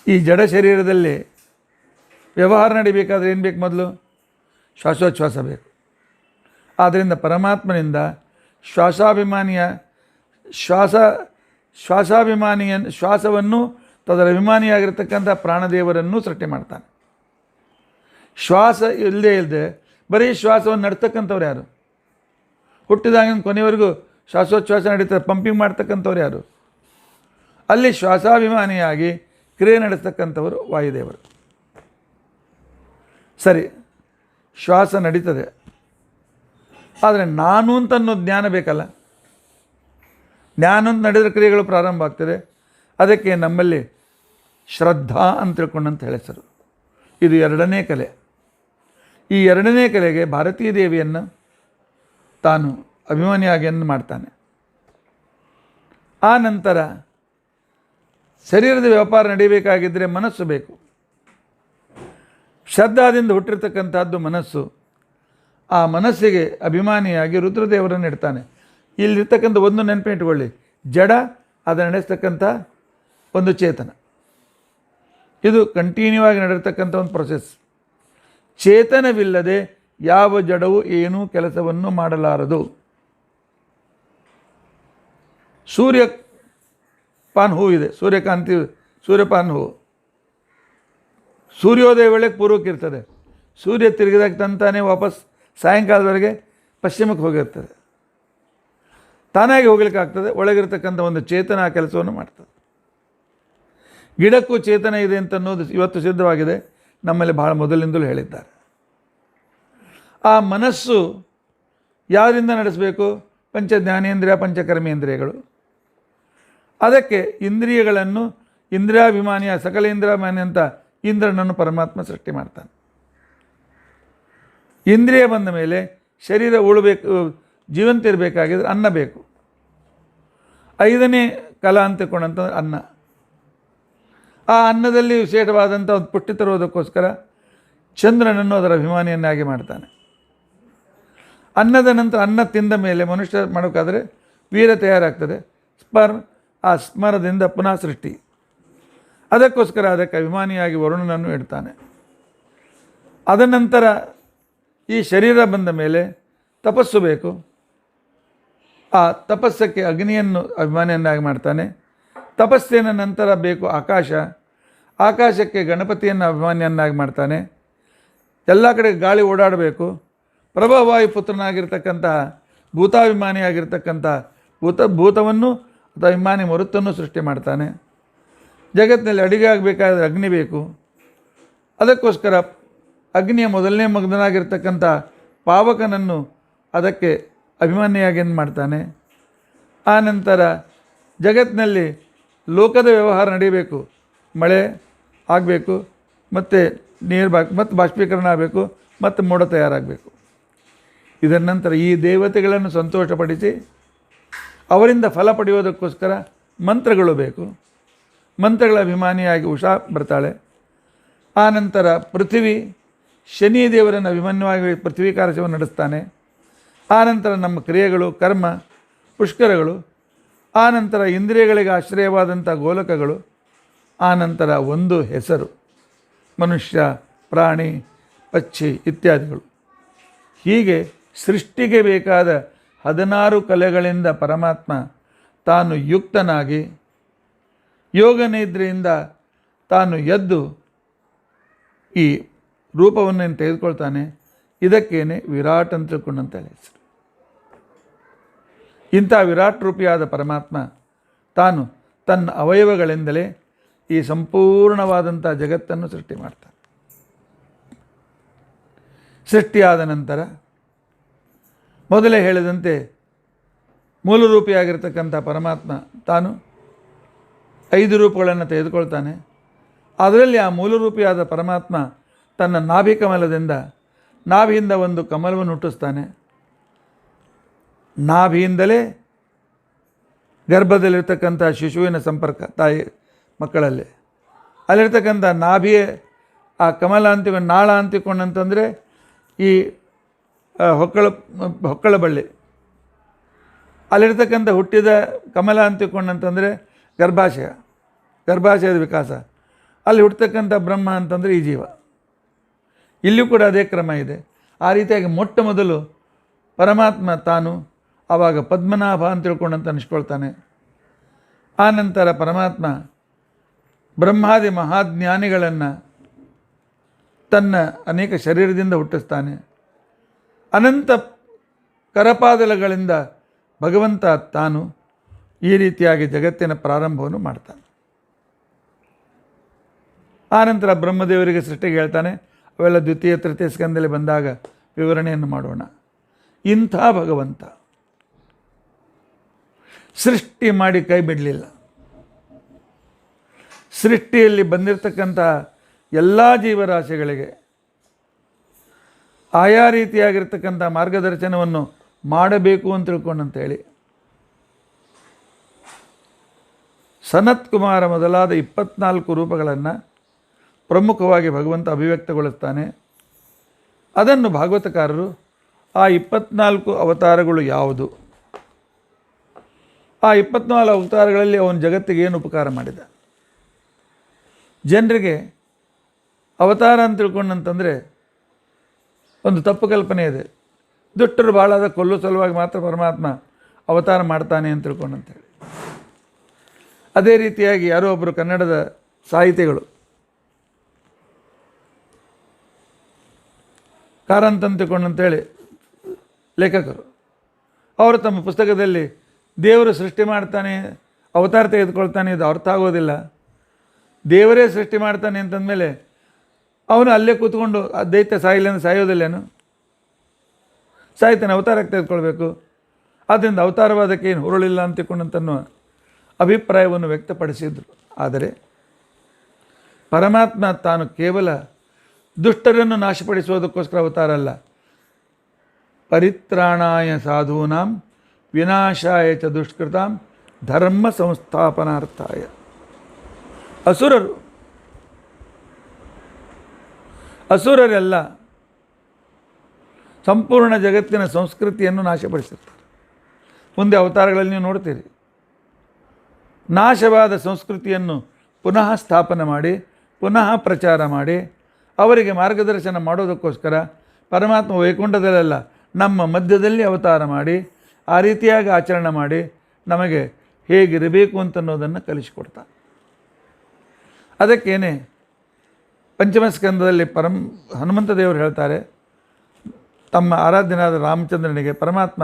ಈ ಜಡ ಶರೀರದಲ್ಲಿ ವ್ಯವಹಾರ ನಡಿಬೇಕಾದ್ರೆ ಏನು ಬೇಕು? ಮೊದಲು ಶ್ವಾಸೋಚ್ಛ್ವಾಸ ಬೇಕು. ಆದ್ದರಿಂದ ಪರಮಾತ್ಮನಿಂದ ಶ್ವಾಸವನ್ನು ತದರ ಅಭಿಮಾನಿಯಾಗಿರ್ತಕ್ಕಂಥ ಪ್ರಾಣದೇವರನ್ನು ಸೃಷ್ಟಿ ಮಾಡ್ತಾನೆ. ಶ್ವಾಸ ಇಲ್ಲದೆ ಬರೀ ಶ್ವಾಸವನ್ನು ನಡ್ತಕ್ಕಂಥವ್ರು ಯಾರು? ಹುಟ್ಟಿದಾಗಿನ ಕೊನೆಯವರೆಗೂ ಶ್ವಾಸೋಚ್ಛ್ವಾಸ ನಡೀತಾರೆ. ಪಂಪಿಂಗ್ ಮಾಡ್ತಕ್ಕಂಥವ್ರು ಯಾರು? ಅಲ್ಲಿ ಶ್ವಾಸಾಭಿಮಾನಿಯಾಗಿ ಕ್ರಿಯೆ ನಡೆಸ್ತಕ್ಕಂಥವರು ವಾಯುದೇವರು. ಸರಿ, ಶ್ವಾಸ ನಡೀತದೆ, ಆದರೆ ನಾನು ಅಂತ ಅನ್ನೋ ಜ್ಞಾನ ಬೇಕಲ್ಲ. ಜ್ಞಾನ ಅಂತ ನಡೆದರೆ ಕ್ರಿಯೆಗಳು ಪ್ರಾರಂಭ ಆಗ್ತದೆ. ಅದಕ್ಕೆ ನಮ್ಮಲ್ಲಿ ಶ್ರದ್ಧಾ ಅಂತ ತಿಳ್ಕೊಂಡಂತ ಹೆಸರು. ಇದು 2ನೇ ಕಲೆ. ಈ 2ನೇ ಕಲೆಗೆ ಭಾರತೀ ದೇವಿಯನ್ನು ತಾನು ಅಭಿಮಾನಿಯಾಗಿಯನ್ನು ಮಾಡ್ತಾನೆ. ಆ ನಂತರ ಶರೀರದ ವ್ಯಾಪಾರ ನಡೀಬೇಕಾಗಿದ್ದರೆ ಮನಸ್ಸು ಬೇಕು. ಶ್ರದ್ಧಾದಿಂದ ಹುಟ್ಟಿರ್ತಕ್ಕಂಥದ್ದು ಮನಸ್ಸು. ಆ ಮನಸ್ಸಿಗೆ ಅಭಿಮಾನಿಯಾಗಿ ರುದ್ರದೇವರನ್ನು ಇಡ್ತಾನೆ. ಇಲ್ಲಿರ್ತಕ್ಕಂಥ ಒಂದು ನೆನಪಿಟ್ಕೊಳ್ಳಿ, ಜಡ ಅದನ್ನು ನಡೆಸ್ತಕ್ಕಂಥ ಒಂದು ಚೇತನ. ಇದು ಕಂಟಿನ್ಯೂ ಆಗಿ ನಡೆರ್ತಕ್ಕಂಥ ಒಂದು ಪ್ರೊಸೆಸ್. ಚೇತನವಿಲ್ಲದೆ ಯಾವ ಜಡವು ಏನೂ ಕೆಲಸವನ್ನು ಮಾಡಲಾರದು. ಸೂರ್ಯಪಾನ ಹೂ ಇದೆ, ಸೂರ್ಯಪಾನ ಹೂವು ಸೂರ್ಯೋದಯ ವೇಳೆಗೆ ಪೂರ್ವಕ್ಕೆ ಇರ್ತದೆ. ಸೂರ್ಯ ತಿರುಗಿದಾಗ ತಂತಾನೆ ವಾಪಸ್ ಸಾಯಂಕಾಲದವರೆಗೆ ಪಶ್ಚಿಮಕ್ಕೆ ಹೋಗಿರ್ತದೆ. ತಾನಾಗಿ ಹೋಗ್ಲಿಕ್ಕಾಗ್ತದೆ. ಒಳಗಿರ್ತಕ್ಕಂಥ ಒಂದು ಚೇತನ ಆ ಕೆಲಸವನ್ನು ಮಾಡ್ತದೆ. ಗಿಡಕ್ಕೂ ಚೇತನ ಇದೆ ಅಂತ ಅನ್ನೋದು ಇವತ್ತು ಸಿದ್ಧವಾಗಿದೆ. ನಮ್ಮಲ್ಲಿ ಭಾಳ ಮೊದಲಿನಿಂದಲೂ ಹೇಳಿದ್ದಾರೆ. ಆ ಮನಸ್ಸು ಯಾರಿಂದ ನಡೆಸಬೇಕು? ಪಂಚ ಜ್ಞಾನೇಂದ್ರಿಯ, ಪಂಚಕರ್ಮೇಂದ್ರಿಯಗಳು. ಅದಕ್ಕೆ ಇಂದ್ರಿಯಗಳನ್ನು ಇಂದ್ರಿಯಾಭಿಮಾನಿಯ ಸಕಲೇಂದ್ರಿಯಾಭಿಮಾನಿ ಅಂತ ಇಂದ್ರನನ್ನು ಪರಮಾತ್ಮ ಸೃಷ್ಟಿ ಮಾಡ್ತಾನೆ. ಇಂದ್ರಿಯ ಬಂದ ಮೇಲೆ ಶರೀರ ಉಳಬೇಕು, ಜೀವಂತ ಇರಬೇಕಾಗಿದ್ರೆ ಅನ್ನ ಬೇಕು. 5ನೇ ಕಲಾ ಅಂತ ತಿಳ್ಕೊಂಡಂಥ ಅನ್ನ. ಆ ಅನ್ನದಲ್ಲಿ ವಿಶೇಷವಾದಂಥ ಒಂದು ಪುಷ್ಟಿ ತರುವುದಕ್ಕೋಸ್ಕರ ಚಂದ್ರನನ್ನು ಅದರ ಅಭಿಮಾನಿಯನ್ನಾಗಿ ಮಾಡ್ತಾನೆ. ಅನ್ನದ ನಂತರ ಅನ್ನ ತಿಂದ ಮೇಲೆ ಮನುಷ್ಯ ಮಾಡೋಕ್ಕಾದರೆ ವೀರ ತಯಾರಾಗ್ತದೆ. ಆ ಸ್ಮರದಿಂದ ಪುನಃ ಸೃಷ್ಟಿ. ಅದಕ್ಕೋಸ್ಕರ ಅದಕ್ಕೆ ಅಭಿಮಾನಿಯಾಗಿ ವರುಣನನ್ನು ಇಡ್ತಾನೆ. ಅದ ನಂತರ ಈ ಶರೀರ ಬಂದ ಮೇಲೆ ತಪಸ್ಸು ಬೇಕು. ಆ ತಪಸ್ಸಕ್ಕೆ ಅಗ್ನಿಯನ್ನು ಅಭಿಮಾನಿಯನ್ನಾಗಿ ಮಾಡ್ತಾನೆ. ತಪಸ್ಸಿನ ನಂತರ ಬೇಕು ಆಕಾಶ, ಆಕಾಶಕ್ಕೆ ಗಣಪತಿಯನ್ನು ಅಭಿಮಾನಿಯನ್ನಾಗಿ ಮಾಡ್ತಾನೆ. ಎಲ್ಲ ಕಡೆ ಗಾಳಿ ಓಡಾಡಬೇಕು. ಪ್ರಭವಾಯು ಪುತ್ರನಾಗಿರ್ತಕ್ಕಂತಹ ಭೂತಾಭಿಮಾನಿಯಾಗಿರ್ತಕ್ಕಂಥ ಭೂತವನ್ನು ಅಥವಾ ಅಭಿಮಾನಿ ಮರುತ್ತನ್ನು ಸೃಷ್ಟಿ ಮಾಡ್ತಾನೆ. ಜಗತ್ತಿನಲ್ಲಿ ಅಡಿಗೆ ಆಗಬೇಕಾದ್ರೆ ಅಗ್ನಿ ಬೇಕು. ಅದಕ್ಕೋಸ್ಕರ ಅಗ್ನಿಯ ಮೊದಲನೇ ಮಗನಾಗಿರ್ತಕ್ಕಂಥ ಪಾವಕನನ್ನು ಅದಕ್ಕೆ ಅಭಿಮಾನಿಯಾಗಿ ಮಾಡ್ತಾನೆ. ಆ ನಂತರ ಜಗತ್ತಿನಲ್ಲಿ ಲೋಕದ ವ್ಯವಹಾರ ನಡೀಬೇಕು, ಮಳೆ ಆಗಬೇಕು, ಮತ್ತು ನೀರು ಮತ್ತು ಬಾಷ್ಪೀಕರಣ ಆಗಬೇಕು, ಮತ್ತು ಮೋಡ ತಯಾರಾಗಬೇಕು. ಇದರ ನಂತರ ಈ ದೇವತೆಗಳನ್ನು ಸಂತೋಷಪಡಿಸಿ ಅವರಿಂದ ಫಲ ಪಡೆಯೋದಕ್ಕೋಸ್ಕರ ಮಂತ್ರಗಳು ಬೇಕು. ಮಂತ್ರಗಳ ಅಭಿಮಾನಿಯಾಗಿ ಉಷಾ ಬರ್ತಾಳೆ. ಆ ನಂತರ ಪೃಥ್ವಿ ಶನಿ ದೇವರನ್ನು ಅಭಿಮನ್ಯವಾಗಿ ಪೃಥ್ವಿ ಕಾರ್ಯವನ್ನು ನಡೆಸ್ತಾನೆ. ಆ ನಂತರ ನಮ್ಮ ಕ್ರಿಯೆಗಳು, ಕರ್ಮ, ಪುಷ್ಕರಗಳು, ಆ ನಂತರ ಇಂದ್ರಿಯಗಳಿಗೆ ಆಶ್ರಯವಾದಂಥ ಗೋಲಕಗಳು, ಆ ನಂತರ ಒಂದು ಹೆಸರು ಮನುಷ್ಯ, ಪ್ರಾಣಿ, ಪಕ್ಷಿ ಇತ್ಯಾದಿಗಳು. ಹೀಗೆ ಸೃಷ್ಟಿಗೆ ಬೇಕಾದ 16 ಕಲೆಗಳಿಂದ ಪರಮಾತ್ಮ ತಾನು ಯುಕ್ತನಾಗಿ ಯೋಗನಿದ್ರೆಯಿಂದ ತಾನು ಎದ್ದು ಈ ರೂಪವನ್ನು ತೆಗೆದುಕೊಳ್ತಾನೆ. ಇದಕ್ಕೇನೆ ವಿರಾಟ್ ಅಂತ ತಿಳ್ಕೊಂಡಂತ ಹೆಸರು. ಇಂಥ ವಿರಾಟ್ ರೂಪಿಯಾದ ಪರಮಾತ್ಮ ತಾನು ತನ್ನ ಅವಯವಗಳಿಂದಲೇ ಈ ಸಂಪೂರ್ಣವಾದಂಥ ಜಗತ್ತನ್ನು ಸೃಷ್ಟಿ ಮಾಡ್ತಾನೆ. ಸೃಷ್ಟಿಯಾದ ನಂತರ ಮೊದಲೇ ಹೇಳಿದಂತೆ ಮೂಲರೂಪಿಯಾಗಿರ್ತಕ್ಕಂಥ ಪರಮಾತ್ಮ ತಾನು 5 ರೂಪಗಳನ್ನು ತೆಗೆದುಕೊಳ್ತಾನೆ. ಅದರಲ್ಲಿ ಆ ಮೂಲರೂಪಿಯಾದ ಪರಮಾತ್ಮ ತನ್ನ ನಾಭಿಯಿಂದ ಒಂದು ಕಮಲವನ್ನು ಹುಟ್ಟಿಸ್ತಾನೆ. ನಾಭಿಯಿಂದಲೇ ಗರ್ಭದಲ್ಲಿರ್ತಕ್ಕಂಥ ಶಿಶುವಿನ ಸಂಪರ್ಕ ತಾಯಿ ಮಕ್ಕಳಲ್ಲಿ ಅಲ್ಲಿರ್ತಕ್ಕಂಥ ನಾಭಿಯೇ ಆ ಕಮಲ ಅಂತಿಕೊಂಡು ನಾಳ ಅಂತಿಕೊಂಡಂತಂದರೆ ಈ ಹೊಕ್ಕಳ ಬಳ್ಳಿ, ಅಲ್ಲಿರ್ತಕ್ಕಂಥ ಹುಟ್ಟಿದ ಕಮಲ ಅಂತಿಕೊಂಡಂತಂದರೆ ಗರ್ಭಾಶಯದ ವಿಕಾಸ, ಅಲ್ಲಿ ಹುಟ್ಟತಕ್ಕಂಥ ಬ್ರಹ್ಮ ಅಂತಂದರೆ ಈ ಜೀವ. ಇಲ್ಲಿಯೂ ಕೂಡ ಅದೇ ಕ್ರಮ ಇದೆ. ಆ ರೀತಿಯಾಗಿ ಮೊಟ್ಟ ಮೊದಲು ಪರಮಾತ್ಮ ತಾನು ಆವಾಗ ಪದ್ಮನಾಭ ಅಂತ ತಿಳ್ಕೊಂಡಂತ ಅನಿಸ್ಕೊಳ್ತಾನೆ. ಆ ನಂತರ ಪರಮಾತ್ಮ ಬ್ರಹ್ಮಾದಿ ಮಹಾಜ್ಞಾನಿಗಳನ್ನು ತನ್ನ ಅನೇಕ ಶರೀರದಿಂದ ಹುಟ್ಟಿಸ್ತಾನೆ. ಅನಂತ ಕರಪಾದಲಗಳಿಂದ ಭಗವಂತ ತಾನು ಈ ರೀತಿಯಾಗಿ ಜಗತ್ತಿನ ಪ್ರಾರಂಭವನ್ನು ಮಾಡ್ತಾನೆ. ಆನಂತರ ಬ್ರಹ್ಮದೇವರಿಗೆ ಸೃಷ್ಟಿಗೆ ಹೇಳ್ತಾನೆ. ಅವೆಲ್ಲ ದ್ವಿತೀಯ ತೃತೀಯ ಸ್ಕಂದದಲ್ಲಿ ಬಂದಾಗ ವಿವರಣೆಯನ್ನು ಮಾಡೋಣ. ಇಂಥ ಭಗವಂತ ಸೃಷ್ಟಿ ಮಾಡಿ ಕೈ ಬಿಡಲಿಲ್ಲ. ಸೃಷ್ಟಿಯಲ್ಲಿ ಬಂದಿರತಕ್ಕಂಥ ಎಲ್ಲ ಜೀವರಾಶಿಗಳಿಗೆ ಆಯಾ ರೀತಿಯಾಗಿರ್ತಕ್ಕಂಥ ಮಾರ್ಗದರ್ಶನವನ್ನು ಮಾಡಬೇಕು ಅಂತ ತಿಳ್ಕೊಂಡಂತೇಳಿ ಸನತ್ ಕುಮಾರ ಮೊದಲಾದ 24 ರೂಪಗಳನ್ನು ಪ್ರಮುಖವಾಗಿ ಭಗವಂತ ಅಭಿವ್ಯಕ್ತಗೊಳಿಸ್ತಾನೆ. ಅದನ್ನು ಭಾಗವತಕಾರರು ಆ 24 ಅವತಾರಗಳು ಯಾವುದು, ಆ 24 ಅವತಾರಗಳಲ್ಲಿ ಅವನು ಜಗತ್ತಿಗೆ ಏನು ಉಪಕಾರ ಮಾಡಿದ. ಜನರಿಗೆ ಅವತಾರ ಅಂತ ತಿಳ್ಕೊಂಡಂತಂದರೆ ಒಂದು ತಪ್ಪು ಕಲ್ಪನೆ ಇದೆ. ದುಷ್ಟರು ಭಾಳಾದ ಕೊಲ್ಲೋ ಸಲುವಾಗಿ ಮಾತ್ರ ಪರಮಾತ್ಮ ಅವತಾರ ಮಾಡ್ತಾನೆ ಅಂತ ತಿಳ್ಕೊಂಡಂತೇಳಿ. ಅದೇ ರೀತಿಯಾಗಿ ಯಾರೋ ಒಬ್ಬರು ಕನ್ನಡದ ಸಾಹಿತಿಗಳು ಕಾರಂತ ತಿಳ್ಕೊಂಡಂತೇಳಿ ಲೇಖಕರು ಅವರು ತಮ್ಮ ಪುಸ್ತಕದಲ್ಲಿ ದೇವರು ಸೃಷ್ಟಿ ಮಾಡ್ತಾನೆ, ಅವತಾರ ತೆಗೆದುಕೊಳ್ತಾನೆ, ಇದು ಅರ್ಥ ಆಗೋದಿಲ್ಲ. ದೇವರೇ ಸೃಷ್ಟಿ ಮಾಡ್ತಾನೆ ಅಂತಂದಮೇಲೆ ಅವನು ಅಲ್ಲೇ ಕೂತ್ಕೊಂಡು ದೈತ್ಯ ಸಾಯಿಲ್ಲ ಸಾಯೋದಿಲ್ಲೇನು? ಸಾಯ್ತಾನೆ, ಅವತಾರಕ್ಕೆ ತೆಗೆದುಕೊಳ್ಬೇಕು. ಆದ್ದರಿಂದ ಅವತಾರವಾದಕ್ಕೆ ಏನು ಹುರುಳಿಲ್ಲ ಅಂತ ತಿಳ್ಕೊಂಡಂತನ್ನೋ ಅಭಿಪ್ರಾಯವನ್ನು ವ್ಯಕ್ತಪಡಿಸಿದ್ರು. ಆದರೆ ಪರಮಾತ್ಮ ತಾನು ಕೇವಲ ದುಷ್ಟರನ್ನು ನಾಶಪಡಿಸುವುದಕ್ಕೋಸ್ಕರ ಅವತಾರ ಅಲ್ಲ, ಪರಿತ್ರಾಣಾಯ ಸಾಧೂನಾಂ ವಿನಾಶಾಯ ಚ ದುಷ್ಕೃತಾಂ ಧರ್ಮ ಸಂಸ್ಥಾಪನಾರ್ಥಾಯ. ಅಸುರರೆಲ್ಲ ಸಂಪೂರ್ಣ ಜಗತ್ತಿನ ಸಂಸ್ಕೃತಿಯನ್ನು ನಾಶಪಡಿಸುತ್ತಾರೆ. ಮುಂದೆ ಅವತಾರಗಳಲ್ಲಿ ನೀವು ನೋಡ್ತೀರಿ. ನಾಶವಾದ ಸಂಸ್ಕೃತಿಯನ್ನು ಪುನಃ ಸ್ಥಾಪನೆ ಮಾಡಿ ಪುನಃ ಪ್ರಚಾರ ಮಾಡಿ ಅವರಿಗೆ ಮಾರ್ಗದರ್ಶನ ಮಾಡೋದಕ್ಕೋಸ್ಕರ ಪರಮಾತ್ಮ ವೈಕುಂಠದಲ್ಲೆಲ್ಲ ನಮ್ಮ ಮಧ್ಯದಲ್ಲಿ ಅವತಾರ ಮಾಡಿ ಆ ರೀತಿಯಾಗಿ ಆಚರಣೆ ಮಾಡಿ ನಮಗೆ ಹೇಗಿರಬೇಕು ಅಂತನ್ನೋದನ್ನು ಕಲಿಸಿಕೊಡ್ತಾನೆ. ಅದಕ್ಕೇನೆ ಪಂಚಮಸ್ಕಂದದಲ್ಲಿ ಹನುಮಂತ ದೇವರು ಹೇಳ್ತಾರೆ, ತಮ್ಮ ಆರಾಧ್ಯನಾದ ರಾಮಚಂದ್ರನಿಗೆ ಪರಮಾತ್ಮ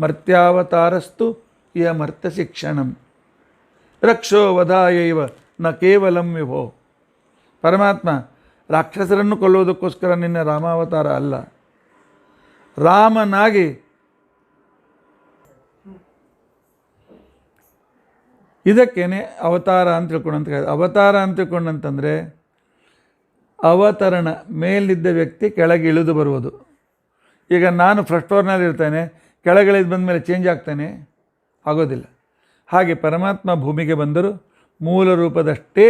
ಮರ್ತ್ಯಾವತಾರಸ್ತು ಇಯ ಮರ್ತ್ಯ ಶಿಕ್ಷಣಂ ರಕ್ಷೋ ವಧಾಯೈವ ನ ಕೇವಲಂ ವಿಭೋ. ಪರಮಾತ್ಮ ರಾಕ್ಷಸರನ್ನು ಕೊಲ್ಲುವುದಕ್ಕೋಸ್ಕರ ನಿನ್ನ ರಾಮಾವತಾರ ಅಲ್ಲ, ರಾಮನಾಗಿ ಇದಕ್ಕೇನೆ ಅವತಾರ ಅಂತ ತಿಳ್ಕೊಂಡಂತ. ಅವತಾರ ಅಂತ ತಿಳ್ಕೊಂಡಂತಂದರೆ ಅವತರಣ, ಮೇಲಿದ್ದ ವ್ಯಕ್ತಿ ಕೆಳಗೆ ಇಳಿದು ಬರುವುದು. ಈಗ ನಾನು ಫಸ್ಟ್ ಫ್ಲೋರ್ನಲ್ಲಿ ಇರ್ತೇನೆ, ಕೆಳಗಿಳಿದು ಬಂದ ಮೇಲೆ ಚೇಂಜ್ ಆಗ್ತಾನೆ? ಆಗೋದಿಲ್ಲ. ಹಾಗೆ ಪರಮಾತ್ಮ ಭೂಮಿಗೆ ಬಂದರೂ ಮೂಲ ರೂಪದಷ್ಟೇ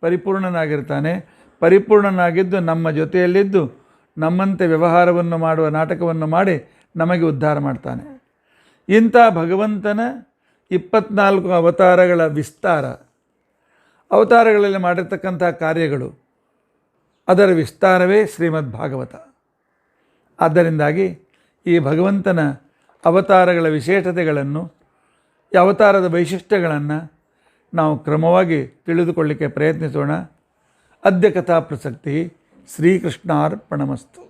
ಪರಿಪೂರ್ಣನಾಗಿರ್ತಾನೆ. ಪರಿಪೂರ್ಣನಾಗಿದ್ದು ನಮ್ಮ ಜೊತೆಯಲ್ಲಿದ್ದು ನಮ್ಮಂತೆ ವ್ಯವಹಾರವನ್ನು ಮಾಡುವ ನಾಟಕವನ್ನು ಮಾಡಿ ನಮಗೆ ಉದ್ಧಾರ ಮಾಡ್ತಾನೆ. ಇಂಥ ಭಗವಂತನ 24 ಅವತಾರಗಳ ವಿಸ್ತಾರ, ಅವತಾರಗಳಲ್ಲಿ ಮಾಡಿರ್ತಕ್ಕಂಥ ಕಾರ್ಯಗಳು, ಅದರ ವಿಸ್ತಾರವೇ ಶ್ರೀಮದ್ ಭಾಗವತ. ಆದ್ದರಿಂದಾಗಿ ಈ ಭಗವಂತನ ಅವತಾರಗಳ ವಿಶೇಷತೆಗಳನ್ನು, ಈ ಅವತಾರದ ವೈಶಿಷ್ಟ್ಯಗಳನ್ನು ನಾವು ಕ್ರಮವಾಗಿ ತಿಳಿದುಕೊಳ್ಳಿಕ್ಕೆ ಪ್ರಯತ್ನಿಸೋಣ. ಅದ್ಯ ಕಥಾ ಪ್ರಸಕ್ತಿ ಶ್ರೀಕೃಷ್ಣಾರ್ಪಣಮಸ್ತು.